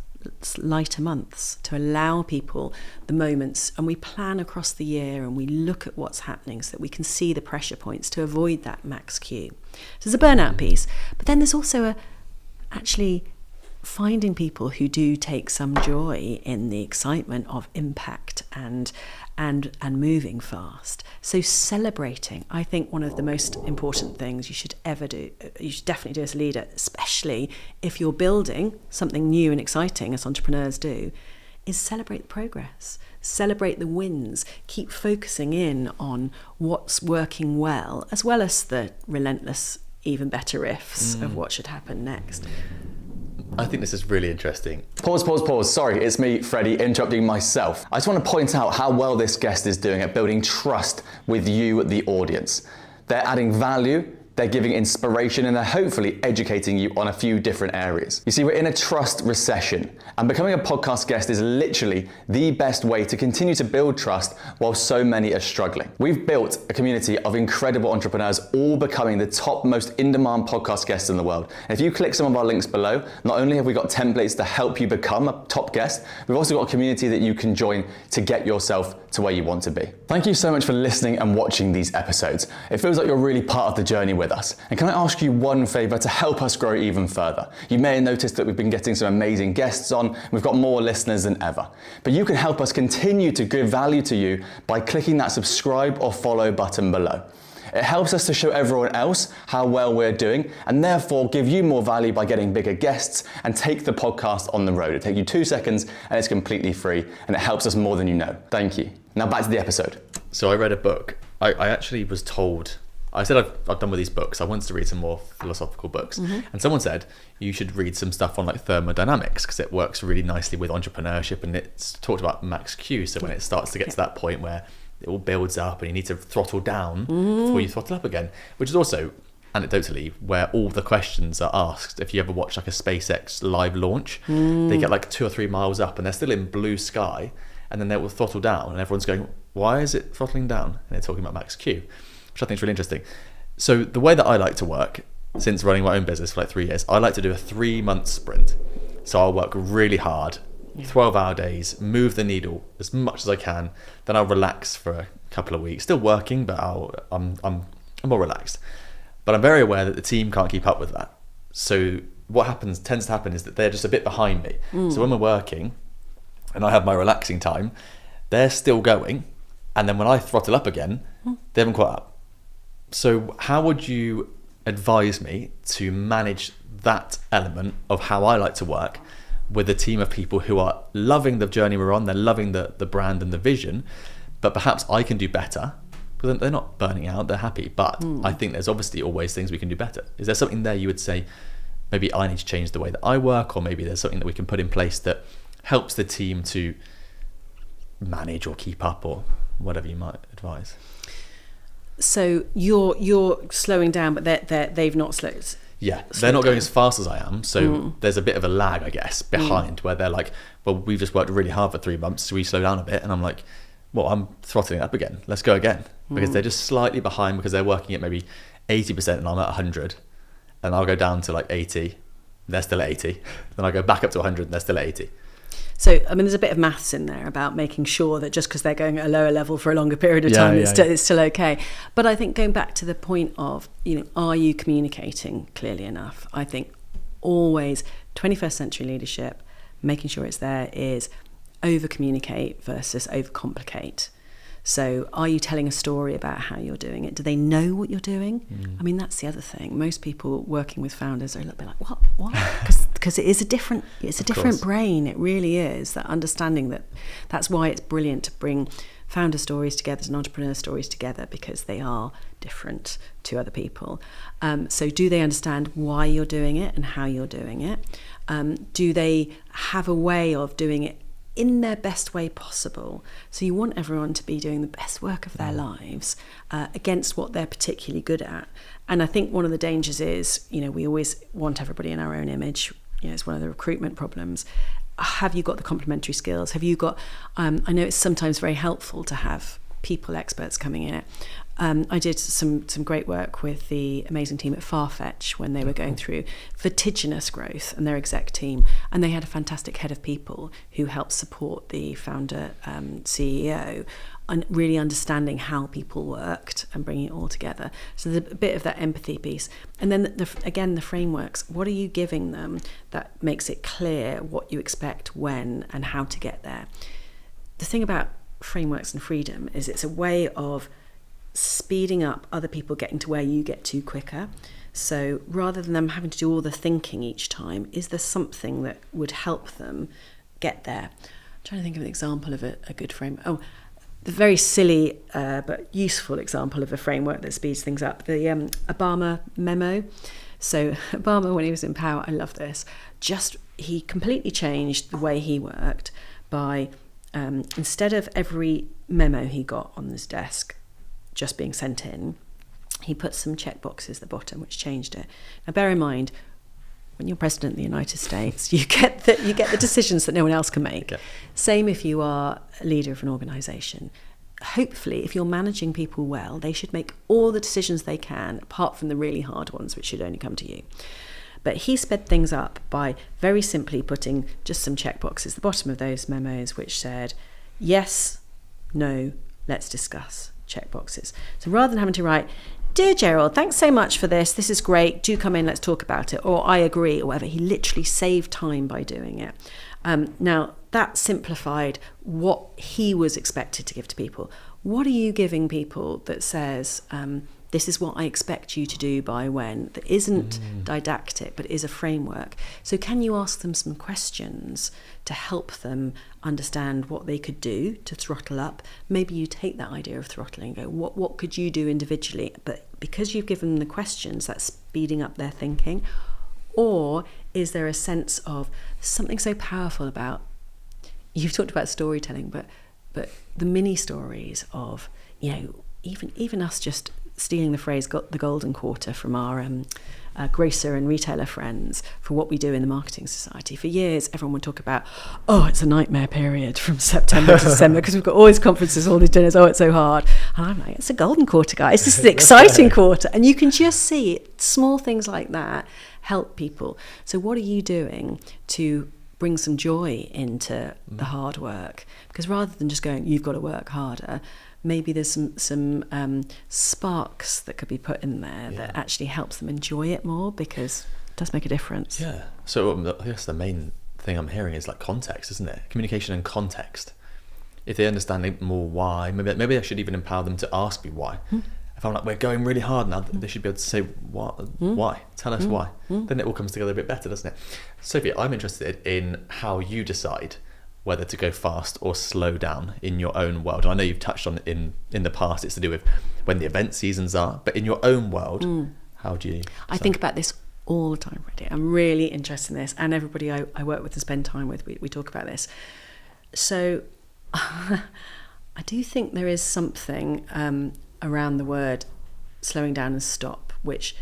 lighter months to allow people the moments, and we plan across the year and we look at what's happening so that we can see the pressure points to avoid that max Q. So there's a burnout piece, but then there's also actually finding people who do take some joy in the excitement of impact and moving fast. So celebrating, I think, one of the most important things you should ever do, you should definitely do as a leader, especially if you're building something new and exciting, as entrepreneurs do, is celebrate the progress, celebrate the wins, keep focusing in on what's working well as the relentless, even better ifs of what should happen next. I think this is really interesting. Pause. Sorry, it's me, Freddie, interrupting myself. I just want to point out how well this guest is doing at building trust with you, the audience. They're adding value, they're giving inspiration, and they're hopefully educating you on a few different areas. You see, we're in a trust recession, and becoming a podcast guest is literally the best way to continue to build trust while so many are struggling. We've built a community of incredible entrepreneurs, all becoming the top most in-demand podcast guests in the world. And if you click some of our links below, not only have we got templates to help you become a top guest, we've also got a community that you can join to get yourself to where you want to be. Thank you so much for listening and watching these episodes. It feels like you're really part of the journey with us. And can I ask you one favor to help us grow even further? You may have noticed that we've been getting some amazing guests on. We've got more listeners than ever. But you can help us continue to give value to you by clicking that subscribe or follow button below. It helps us to show everyone else how well we're doing, and therefore give you more value by getting bigger guests and take the podcast on the road. It takes you 2 seconds and it's completely free, and it helps us more than you know. Thank you. Now back to the episode. So I read a book. I actually was told, I said I've done with these books. I wanted to read some more philosophical books. And someone said you should read some stuff on like thermodynamics because it works really nicely with entrepreneurship, and it's talked about max Q. So when it starts to get to that point where it all builds up and you need to throttle down before you throttle up again, which is also anecdotally where all the questions are asked. If you ever watch like a SpaceX live launch, they get like 2 or 3 miles up and they're still in blue sky, and then they will throttle down and everyone's going, why is it throttling down? And they're talking about max Q, which I think is really interesting. So the way that I like to work, since running my own business for like 3 years, I like to do a 3-month sprint. So I'll work really hard, 12-hour days, move the needle as much as I can. Then I'll relax for a couple of weeks, still working, but I'm more relaxed. But I'm very aware that the team can't keep up with that. So what tends to happen is that they're just a bit behind me. So when we're working and I have my relaxing time, they're still going. And then when I throttle up again, they haven't caught up. So how would you advise me to manage that element of how I like to work with a team of people who are loving the journey we're on, they're loving the brand and the vision, but perhaps I can do better? Because they're not burning out, they're happy. But I think there's obviously always things we can do better. Is there something there you would say, maybe I need to change the way that I work, or maybe there's something that we can put in place that helps the team to manage or keep up, or whatever you might advise? So you're slowing down, but they've not slowed. Yeah, they're not going as fast as I am. So there's a bit of a lag, I guess, behind where they're like, well, we've just worked really hard for 3 months, so we slow down a bit. And I'm like, well, I'm throttling up again. Let's go again. Because they're just slightly behind because they're working at maybe 80% and I'm at 100. And I'll go down to like 80, they're still at 80. Then I go back up to 100 and they're still at 80. So, I mean, there's a bit of maths in there about making sure that just because they're going at a lower level for a longer period of time, it's still okay. But I think going back to the point of, are you communicating clearly enough? I think always 21st century leadership, making sure it's there, is over-communicate versus over-complicate. So are you telling a story about how you're doing it? Do they know what you're doing? I mean, that's the other thing. Most people working with founders are a little bit like, what? Because it is a different brain. It really is. That understanding that's why it's brilliant to bring founder stories together and entrepreneur stories together, because they are different to other people. So do they understand why you're doing it and how you're doing it? Do they have a way of doing it in their best way possible? So you want everyone to be doing the best work of their lives against what they're particularly good at. And I think one of the dangers is, we always want everybody in our own image. It's one of the recruitment problems. Have you got the complementary skills? Have you got, I know it's sometimes very helpful to have people experts coming in it. I did some great work with the amazing team at Farfetch when they were going through vertiginous growth, and their exec team, and they had a fantastic head of people who helped support the founder CEO and really understanding how people worked and bringing it all together. So there's a bit of that empathy piece. And then the frameworks, what are you giving them that makes it clear what you expect, when, and how to get there? The thing about frameworks and freedom is it's a way of speeding up other people getting to where you get to quicker. So rather than them having to do all the thinking each time, is there something that would help them get there? I'm trying to think of an example of a good framework. Oh, the very silly but useful example of a framework that speeds things up, the Obama memo. So Obama, when he was in power, I love this, he completely changed the way he worked by instead of every memo he got on his desk just being sent in, he put some check boxes at the bottom, which changed it. Now, bear in mind, when you're president of the United States, you get the decisions that no one else can make. Okay. Same if you are a leader of an organisation. Hopefully, if you're managing people well, they should make all the decisions they can, apart from the really hard ones, which should only come to you. But he sped things up by very simply putting just some check boxes at the bottom of those memos, which said, yes, no, let's discuss. Check boxes. So rather than having to write, dear Gerald, thanks so much for this is great, do come in, let's talk about it, or I agree, or whatever, he literally saved time by doing it. Now that simplified what he was expected to give to people. What are you giving people that says, this is what I expect you to do by when, that isn't didactic but is a framework. So can you ask them some questions to help them understand what they could do to throttle up? Maybe you take that idea of throttling and go, what could you do individually? But because you've given them the questions, that's speeding up their thinking. Or is there a sense of something so powerful about, you've talked about storytelling, but the mini stories of, even us just stealing the phrase the golden quarter from our grocer and retailer friends for what we do in the Marketing Society. For years, everyone would talk about, it's a nightmare period from September to December because we've got all these conferences, all these dinners, it's so hard. And I'm like, it's a golden quarter, guys. This is the exciting quarter. And you can just see small things like that help people. So what are you doing to bring some joy into the hard work? Because rather than just going, you've got to work harder, maybe there's some sparks that could be put in there that actually helps them enjoy it more, because it does make a difference. Yeah. So I guess the main thing I'm hearing is like context, isn't it? Communication and context. If they understand more why, maybe I should even empower them to ask me why. If I'm like, we're going really hard now, they should be able to say, why? Tell us why. Then it all comes together a bit better, doesn't it? Sophie, I'm interested in how you decide whether to go fast or slow down in your own world. And I know you've touched on it in the past, it's to do with when the event seasons are, but in your own world, how do you decide? I think about this all the time, Freddie. I'm really interested in this, and everybody I work with and spend time with, we talk about this. So I do think there is something around the word slowing down and stop, which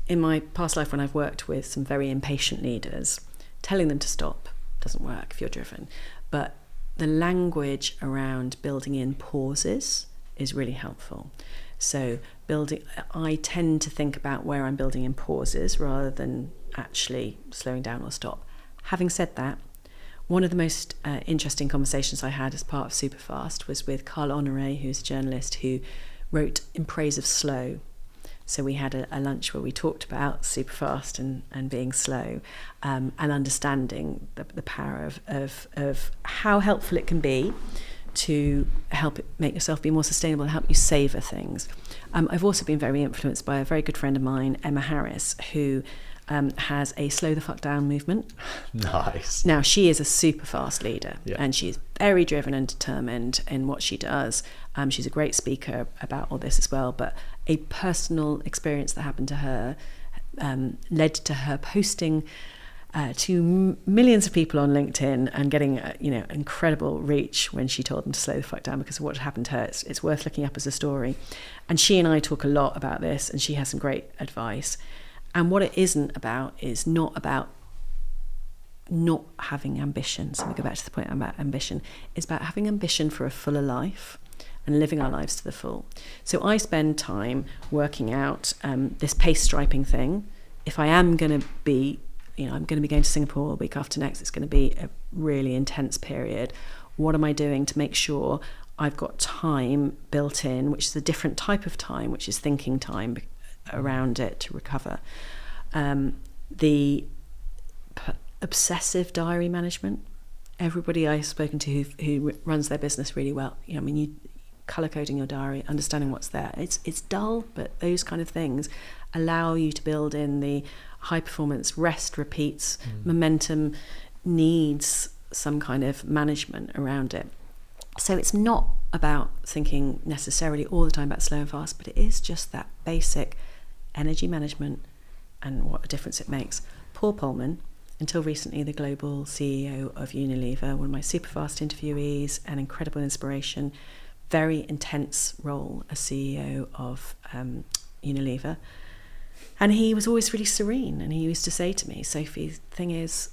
in my past life when I've worked with some very impatient leaders, telling them to stop doesn't work if you're driven. But the language around building in pauses is really helpful. So I tend to think about where I'm building in pauses rather than actually slowing down or stop. Having said that, one of the most interesting conversations I had as part of Superfast was with Carl Honoré, who's a journalist who wrote In Praise of Slow. So we had a lunch where we talked about Superfast and being slow, and understanding the power of how helpful it can be to help it make yourself be more sustainable and help you savour things. I've also been very influenced by a very good friend of mine, Emma Harris, who has a slow the fuck down movement. Nice. Now, she is a super fast leader, and she's very driven and determined in what she does. She's a great speaker about all this as well, but a personal experience that happened to her led to her posting to millions of people on LinkedIn and getting incredible reach when she told them to slow the fuck down because of what had happened to her. It's worth looking up as a story. And she and I talk a lot about this, and she has some great advice. And what it isn't about is not about not having ambition. So we go back to the point about ambition. It's about having ambition for a fuller life and living our lives to the full. So I spend time working out this pace striping thing. If I am going to be, I'm going to be going to Singapore a week after next, it's going to be a really intense period. What am I doing to make sure I've got time built in, which is a different type of time, which is thinking time around it to recover. The obsessive diary management. Everybody I've spoken to who runs their business really well, you colour coding your diary, understanding what's there. It's dull, but those kind of things allow you to build in the high performance, rest, repeats, momentum needs some kind of management around it. So it's not about thinking necessarily all the time about slow and fast, but it is just that basic energy management and what a difference it makes. Paul Pullman, until recently the global CEO of Unilever, one of my super fast interviewees, an incredible inspiration, very intense role as CEO of Unilever. And he was always really serene, and he used to say to me, Sophie, the thing is,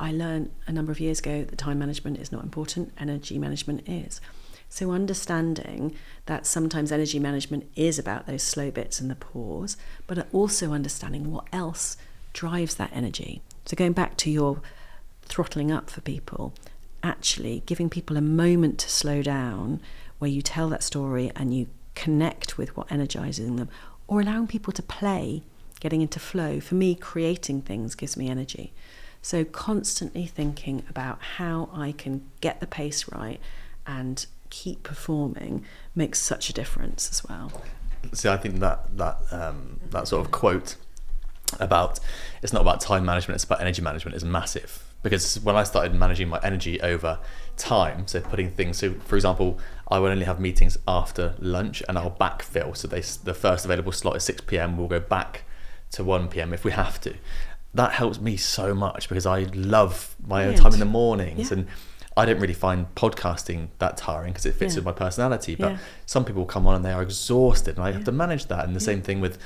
I learned a number of years ago that time management is not important, energy management is. So understanding that sometimes energy management is about those slow bits and the pause, but also understanding what else drives that energy. So going back to your throttling up for people, actually giving people a moment to slow down where you tell that story and you connect with what energizes them, or allowing people to play, getting into flow. For me, creating things gives me energy. So constantly thinking about how I can get the pace right and keep performing makes such a difference as well. See, I think that sort of quote about it's not about time management, it's about energy management is massive. Because when I started managing my energy over time, so putting things, so for example, I will only have meetings after lunch and I'll backfill. So the first available slot is 6 p.m. We'll go back to 1 p.m. if we have to. That helps me so much because I love my own time in the mornings. And I don't really find podcasting that tiring because it fits with my personality. But some people come on and they are exhausted and I have to manage that. And the same thing with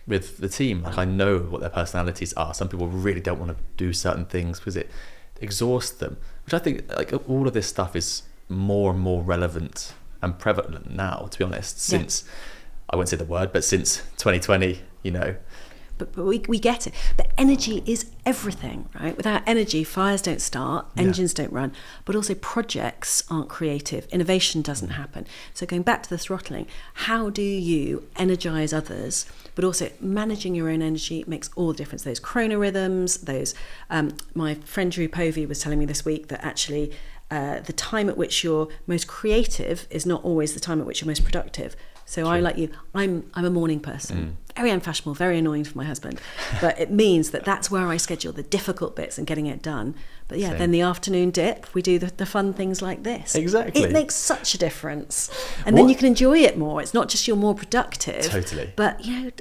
the team. Like I know what their personalities are. Some people really don't want to do certain things because it exhausts them, which I think like all of this stuff is more and more relevant and prevalent now, to be honest, since I won't say the word, but since 2020, you know. But we get it. But energy is everything, right? Without energy, fires don't start, engines don't run, but also projects aren't creative. Innovation doesn't happen. So going back to the throttling, how do you energize others, but also managing your own energy makes all the difference. Those chronorhythms, those, my friend Drew Povey was telling me this week that actually the time at which you're most creative is not always the time at which you're most productive. So I, like you, I'm a morning person, very unfashionable, very annoying for my husband, but it means that that's where I schedule the difficult bits and getting it done. But then the afternoon dip, we do the fun things like this. Exactly. It makes such a difference. And then you can enjoy it more. It's not just you're more productive. Totally. But, you know,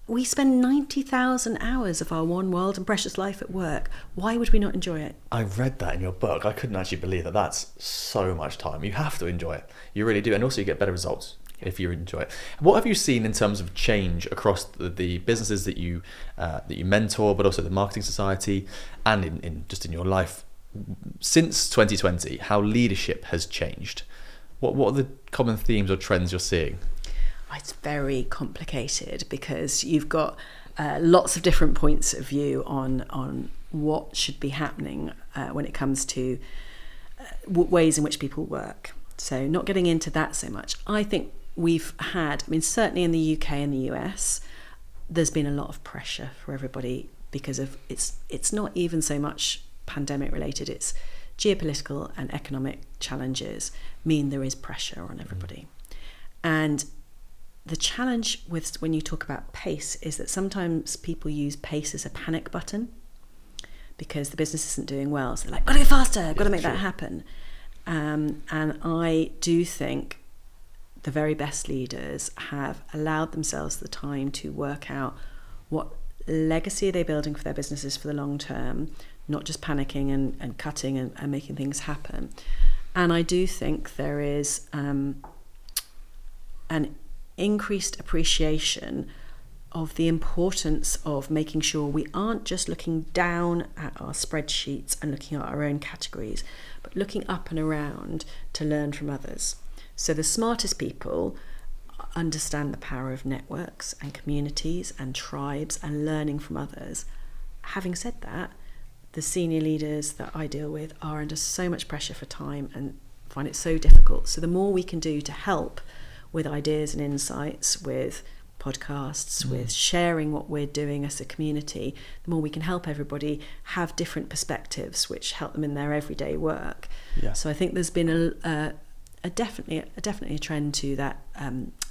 we spend 90,000 hours of our one world and precious life at work. Why would we not enjoy it? I read that in your book. I couldn't actually believe that. That's so much time. You have to enjoy it. You really do. And also you get better results if you enjoy it. What have you seen in terms of change across the businesses that you mentor, but also the Marketing Society and in just in your life since 2020, how leadership has changed? What are the common themes or trends you're seeing? It's very complicated because you've got lots of different points of view on what should be happening when it comes to ways in which people work. So not getting into that so much. I think we've had, certainly in the UK and the US, there's been a lot of pressure for everybody because of it's not even so much pandemic related, it's geopolitical and economic challenges mean there is pressure on everybody. And the challenge with when you talk about pace is that sometimes people use pace as a panic button because the business isn't doing well. So they're like, gotta go faster, gotta make that happen. And I do think the very best leaders have allowed themselves the time to work out what legacy are they building for their businesses for the long term, not just panicking and cutting and making things happen. And I do think there is an increased appreciation of the importance of making sure we aren't just looking down at our spreadsheets and looking at our own categories, but looking up and around to learn from others. So the smartest people understand the power of networks and communities and tribes and learning from others. Having said that, the senior leaders that I deal with are under so much pressure for time and find it so difficult. So the more we can do to help with ideas and insights, with podcasts, with sharing what we're doing as a community, the more we can help everybody have different perspectives which help them in their everyday work. Yeah. So I think there's been definitely a trend to that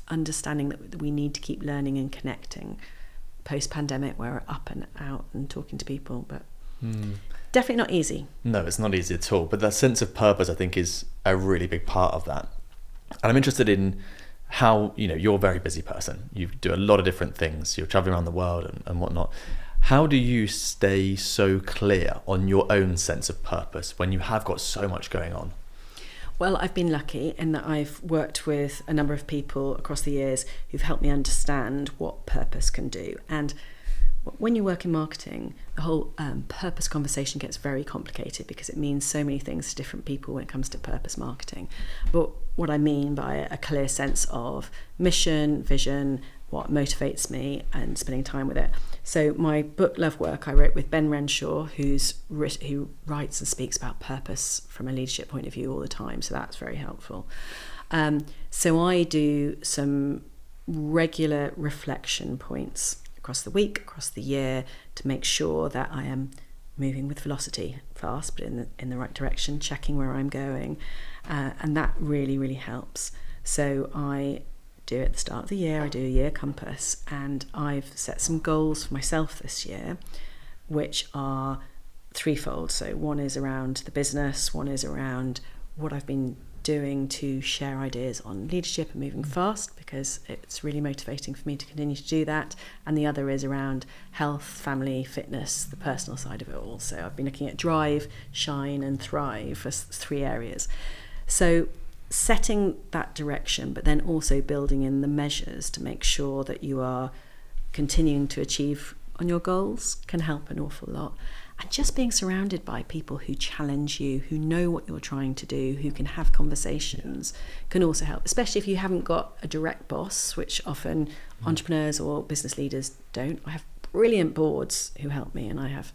understanding that we need to keep learning and connecting post-pandemic, where we're up and out and talking to people, but definitely not easy. No, it's not easy at all. But that sense of purpose, I think, is a really big part of that. And I'm interested in how, you're a very busy person. You do a lot of different things. You're traveling around the world and whatnot. How do you stay so clear on your own sense of purpose when you have got so much going on? Well, I've been lucky in that I've worked with a number of people across the years who've helped me understand what purpose can do. And when you work in marketing, the whole purpose conversation gets very complicated because it means so many things to different people when it comes to purpose marketing. But what I mean by a clear sense of mission, vision, what motivates me and spending time with it. So my book Love Work I wrote with Ben Renshaw, who writes and speaks about purpose from a leadership point of view all the time, so that's very helpful. So I do some regular reflection points across the week, across the year, to make sure that I am moving with velocity, fast but in the right direction, checking where I'm going, and that really, really helps. So I do at the start of the year, I do a year compass, and I've set some goals for myself this year, which are threefold. So one is around the business, one is around what I've been doing to share ideas on leadership and moving fast, because it's really motivating for me to continue to do that, and the other is around health, family, fitness, the personal side of it all. So I've been looking at drive, shine and thrive as 3 areas. So setting that direction, but then also building in the measures to make sure that you are continuing to achieve on your goals can help an awful lot. And just being surrounded by people who challenge you, who know what you're trying to do, who can have conversations, can also help, especially if you haven't got a direct boss, which often entrepreneurs or business leaders don't. I have brilliant boards who help me, and I have,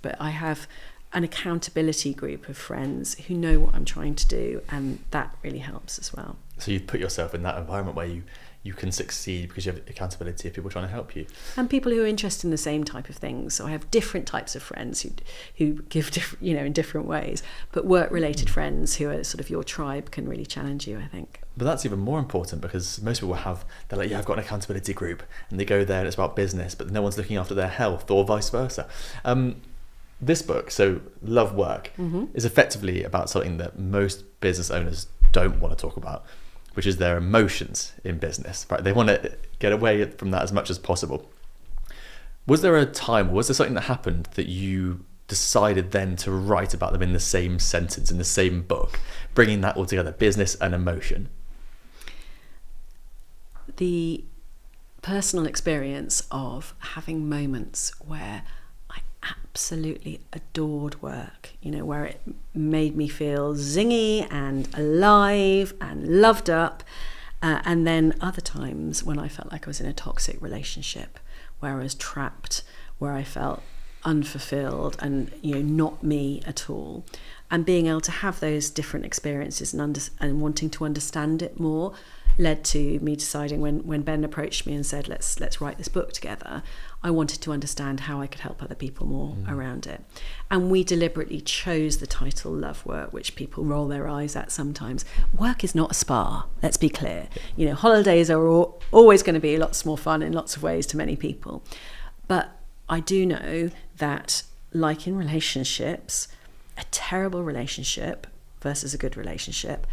but I have an accountability group of friends who know what I'm trying to do, and that really helps as well. So you've put yourself in that environment where you can succeed because you have accountability of people trying to help you. And people who are interested in the same type of things. So I have different types of friends who give different, in different ways, but work-related friends who are sort of your tribe can really challenge you, I think. But that's even more important, because most people they're like, I've got an accountability group, and they go there and it's about business, but no one's looking after their health, or vice versa. This book, so Love Work, is effectively about something that most business owners don't want to talk about, which is their emotions in business, right? They want to get away from that as much as possible. Was there a time, was there something that happened that you decided then to write about them in the same sentence, in the same book, bringing that all together, business and emotion? The personal experience of having moments where I absolutely adored work, where it made me feel zingy and alive and loved up, and then other times when I felt like I was in a toxic relationship, where I was trapped, where I felt unfulfilled and not me at all. And being able to have those different experiences and wanting to understand it more led to me deciding, when Ben approached me and said, let's write this book together, I wanted to understand how I could help other people more around it. And we deliberately chose the title Love Work, which people roll their eyes at sometimes. Work is not a spa, let's be clear. Holidays are always going to be lots more fun in lots of ways to many people. But I do know that, like in relationships, a terrible relationship versus a good relationship,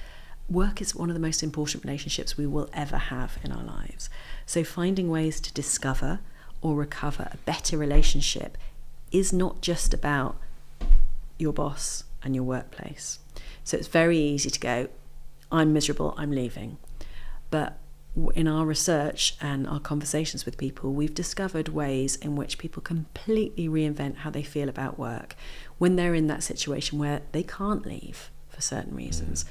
work is one of the most important relationships we will ever have in our lives. So finding ways to discover or recover a better relationship is not just about your boss and your workplace. So it's very easy to go, I'm miserable, I'm leaving. But in our research and our conversations with people, we've discovered ways in which people completely reinvent how they feel about work when they're in that situation where they can't leave for certain reasons.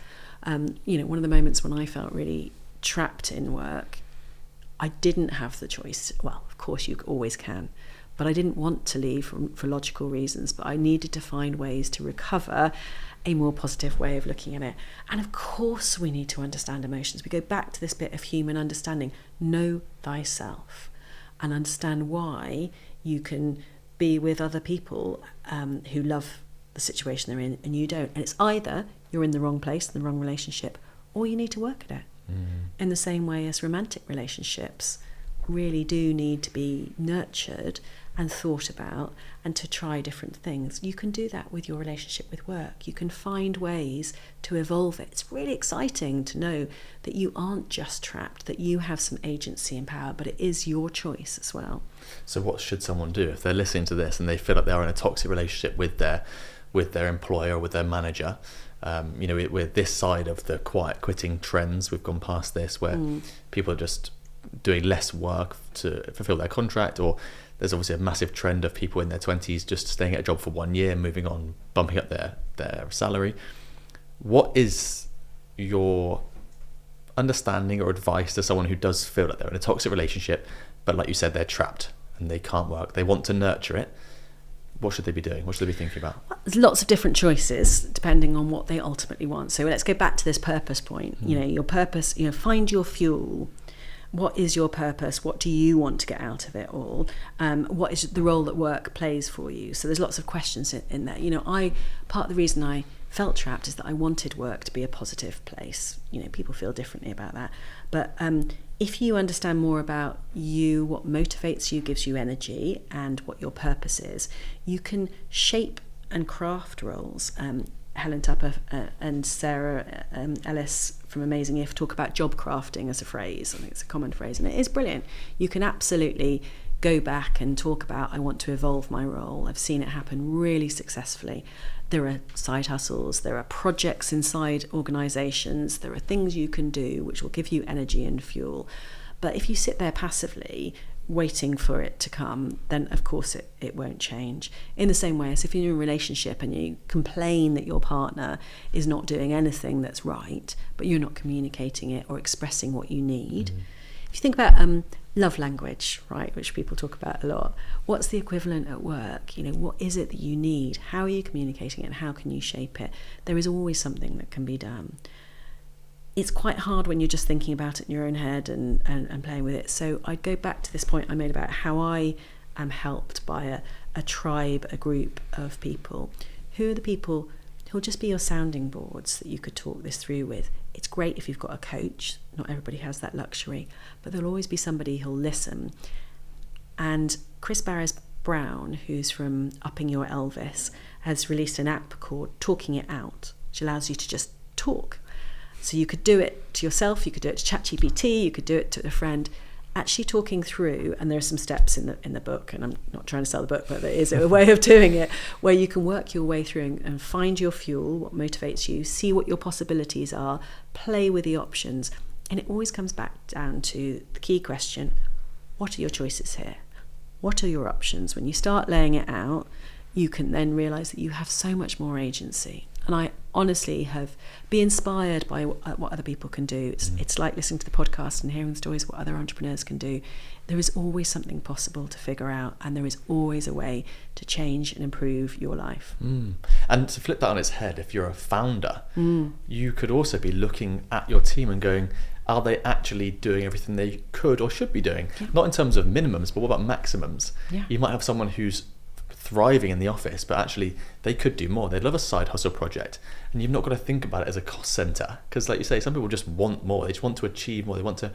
One of the moments when I felt really trapped in work, I didn't have the choice. Well, of course you always can, but I didn't want to leave for logical reasons, but I needed to find ways to recover a more positive way of looking at it. And of course we need to understand emotions. We go back to this bit of human understanding. Know thyself and understand why you can be with other people who love the situation they're in and you don't. And it's either you're in the wrong place, in the wrong relationship, or you need to work at it. In the same way as romantic relationships really do need to be nurtured and thought about, and to try different things. You can do that with your relationship with work. You can find ways to evolve it. It's really exciting to know that you aren't just trapped, that you have some agency and power, but it is your choice as well. So what should someone do if they're listening to this and they feel like they are in a toxic relationship with their employer or with their manager? We're this side of the quiet quitting trends. We've gone past this where people are just doing less work to fulfill their contract, or there's obviously a massive trend of people in their 20s just staying at a job for 1 year, moving on, bumping up their salary. What is your understanding or advice to someone who does feel like they're in a toxic relationship, but like you said, they're trapped and they can't work, they want to nurture it? What should they be doing? What should they be thinking about? There's lots of different choices depending on what they ultimately want. So let's go back to this purpose point. Your purpose, find your fuel. What is your purpose? What do you want to get out of it all? What is the role that work plays for you? So there's lots of questions in there. Part of the reason I felt trapped is that I wanted work to be a positive place. People feel differently about that. But if you understand more about you, what motivates you, gives you energy, and what your purpose is, you can shape and craft roles. Helen Tupper and Sarah Ellis from Amazing If talk about job crafting as a phrase. I think it's a common phrase, and it is brilliant. You can absolutely go back and talk about, I want to evolve my role. I've seen it happen really successfully. There are side hustles, there are projects inside organisations, there are things you can do which will give you energy and fuel. But if you sit there passively waiting for it to come, then of course it won't change. In the same way as if you're in a relationship and you complain that your partner is not doing anything that's right, but you're not communicating it or expressing what you need. If you think about love language, right, which people talk about a lot, what's the equivalent at work? What is it that you need? How are you communicating it, and how can you shape it? There is always something that can be done. It's quite hard when you're just thinking about it in your own head and playing with it. So I go back to this point I made about how I am helped by a tribe, a group of people. Who are the people who'll just be your sounding boards that you could talk this through with? It's great if you've got a coach. Not everybody has that luxury, but there'll always be somebody who'll listen. And Chris Barris-Brown, who's from Upping Your Elvis, has released an app called Talking It Out, which allows you to just talk. So you could do it to yourself, you could do it to ChatGPT, you could do it to a friend, actually talking through, and there are some steps in the book, and I'm not trying to sell the book, but there is a way of doing it, where you can work your way through and find your fuel, what motivates you, see what your possibilities are, play with the options, and it always comes back down to the key question: what are your choices here? What are your options? When you start laying it out, you can then realise that you have so much more agency. And I honestly be inspired by what other people can do. It's like listening to the podcast and hearing stories of what other entrepreneurs can do. There is always something possible to figure out, and there is always a way to change and improve your life. And to flip that on its head, if you're a founder, you could also be looking at your team and going, are they actually doing everything they could or should be doing? Yeah. Not in terms of minimums, but what about maximums? Yeah. You might have someone who's thriving in the office, but actually they could do more. They'd love a side hustle project, and you've not got to think about it as a cost center, because like you say, some people just want more. They just want to achieve more. They want to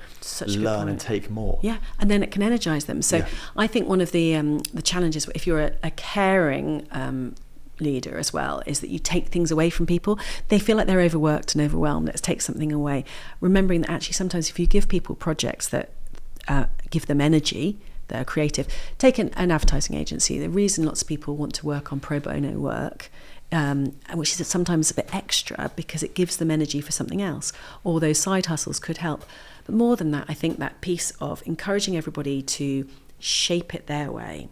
learn and take more. Yeah, and then it can energize them. So I think one of the challenges, if you're a caring leader as well, is that you take things away from people. They feel like they're overworked and overwhelmed. Let's take something away. Remembering that actually sometimes if you give people projects that give them energy, they're creative. Take an advertising agency. The reason lots of people want to work on pro bono work, which is sometimes a bit extra because it gives them energy for something else, or those side hustles could help. But more than that, I think that piece of encouraging everybody to shape it their way,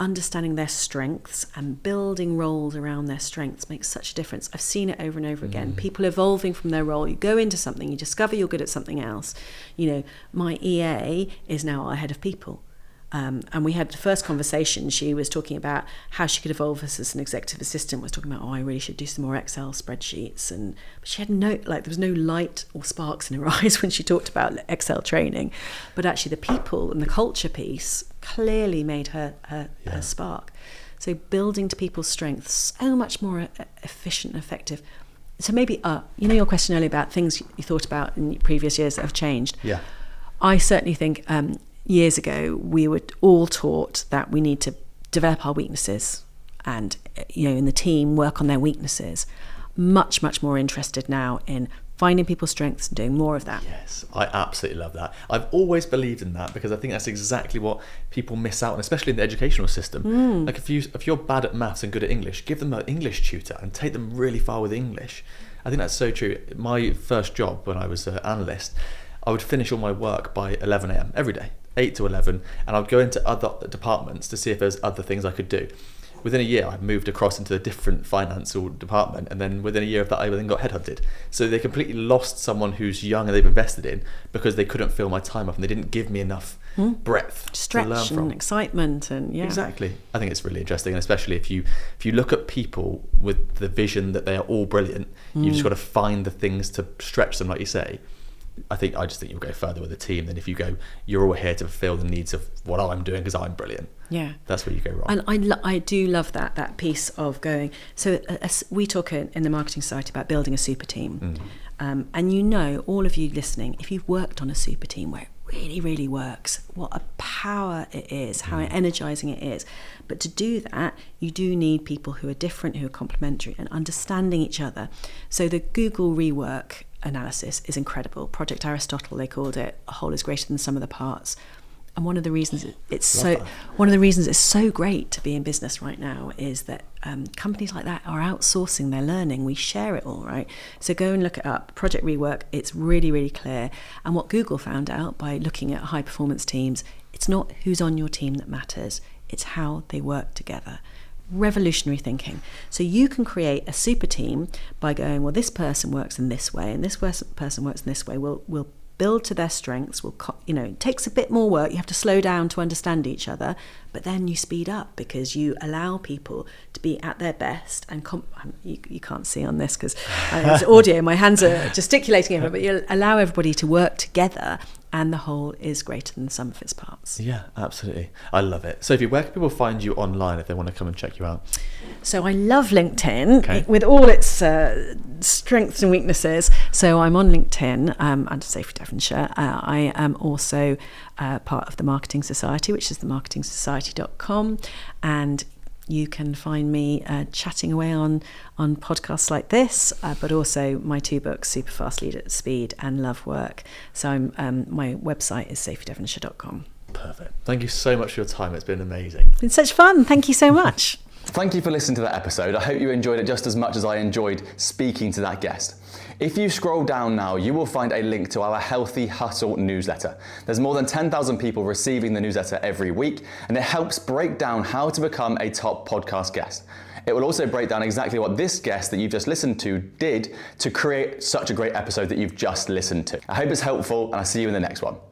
understanding their strengths and building roles around their strengths makes such a difference. I've seen it over and over again. People evolving from their role. You go into something, you discover you're good at something else. My EA is now our head of people. And we had the first conversation. She was talking about how she could evolve as an executive assistant. Was talking about, I really should do some more Excel spreadsheets. But she had there was no light or sparks in her eyes when she talked about Excel training. But actually the people and the culture piece clearly made her spark. So building to people's strengths, so much more efficient and effective. So maybe, your question earlier about things you thought about in previous years that have changed. Yeah. I certainly think years ago, we were all taught that we need to develop our weaknesses and, in the team, work on their weaknesses. Much, much more interested now in finding people's strengths and doing more of that. Yes, I absolutely love that. I've always believed in that because I think that's exactly what people miss out on, especially in the educational system. Like if you're bad at maths and good at English, give them an English tutor and take them really far with English. I think that's so true. My first job when I was an analyst, I would finish all my work by 11 a.m. every day. 8 to 11, and I'd go into other departments to see if there's other things I could do. Within a year, I moved across into a different financial department, and then within a year of that, I then got headhunted. So they completely lost someone who's young and they've invested in because they couldn't fill my time up and they didn't give me enough breadth stretch to learn from. And excitement, and Exactly. I think it's really interesting, and especially if you look at people with the vision that they are all brilliant, you've just got to find the things to stretch them, like you say. I just think you'll go further with a team than if you go, you're all here to fulfill the needs of what I'm doing because I'm brilliant. Yeah. That's where you go wrong. And I do love that piece of going, so we talk in the Marketing Society about building a super team. And all of you listening, if you've worked on a super team where it really, really works, what a power it is, how energizing it is. But to do that, you do need people who are different, who are complementary, and understanding each other. So the Google rework analysis is incredible. Project Aristotle, they called it. A whole is greater than the sum of the parts. And one of the reasons it's so great to be in business right now is that companies like that are outsourcing their learning. We share it all, right? So go and look it up. Project Rework, it's really, really clear. And what Google found out by looking at high performance teams, it's not who's on your team that matters, it's how they work together. Revolutionary thinking. So you can create a super team by going, well, this person works in this way and this person works in this way. We'll build to their strengths. It takes a bit more work. You have to slow down to understand each other, but then you speed up because you allow people to be at their best. And you can't see on this because it's audio. My hands are gesticulating everywhere, but you allow everybody to work together, and the whole is greater than the sum of its parts. Yeah, absolutely. I love it. Sophie, where can people find you online if they want to come and check you out? So I love LinkedIn with all its strengths and weaknesses. So I'm on LinkedIn under Sophie Devonshire. I am also part of the Marketing Society, which is themarketingsociety.com. And you can find me chatting away on podcasts like this, but also my 2 books, Super Fast, Lead at Speed and Love Work. So my website is sophiedevonshire.com. Perfect. Thank you so much for your time. It's been amazing. It's been such fun. Thank you so much. Thank you for listening to that episode. I hope you enjoyed it just as much as I enjoyed speaking to that guest. If you scroll down now, you will find a link to our Healthy Hustle newsletter. There's more than 10,000 people receiving the newsletter every week, and it helps break down how to become a top podcast guest. It will also break down exactly what this guest that you've just listened to did to create such a great episode that you've just listened to. I hope it's helpful, and I'll see you in the next one.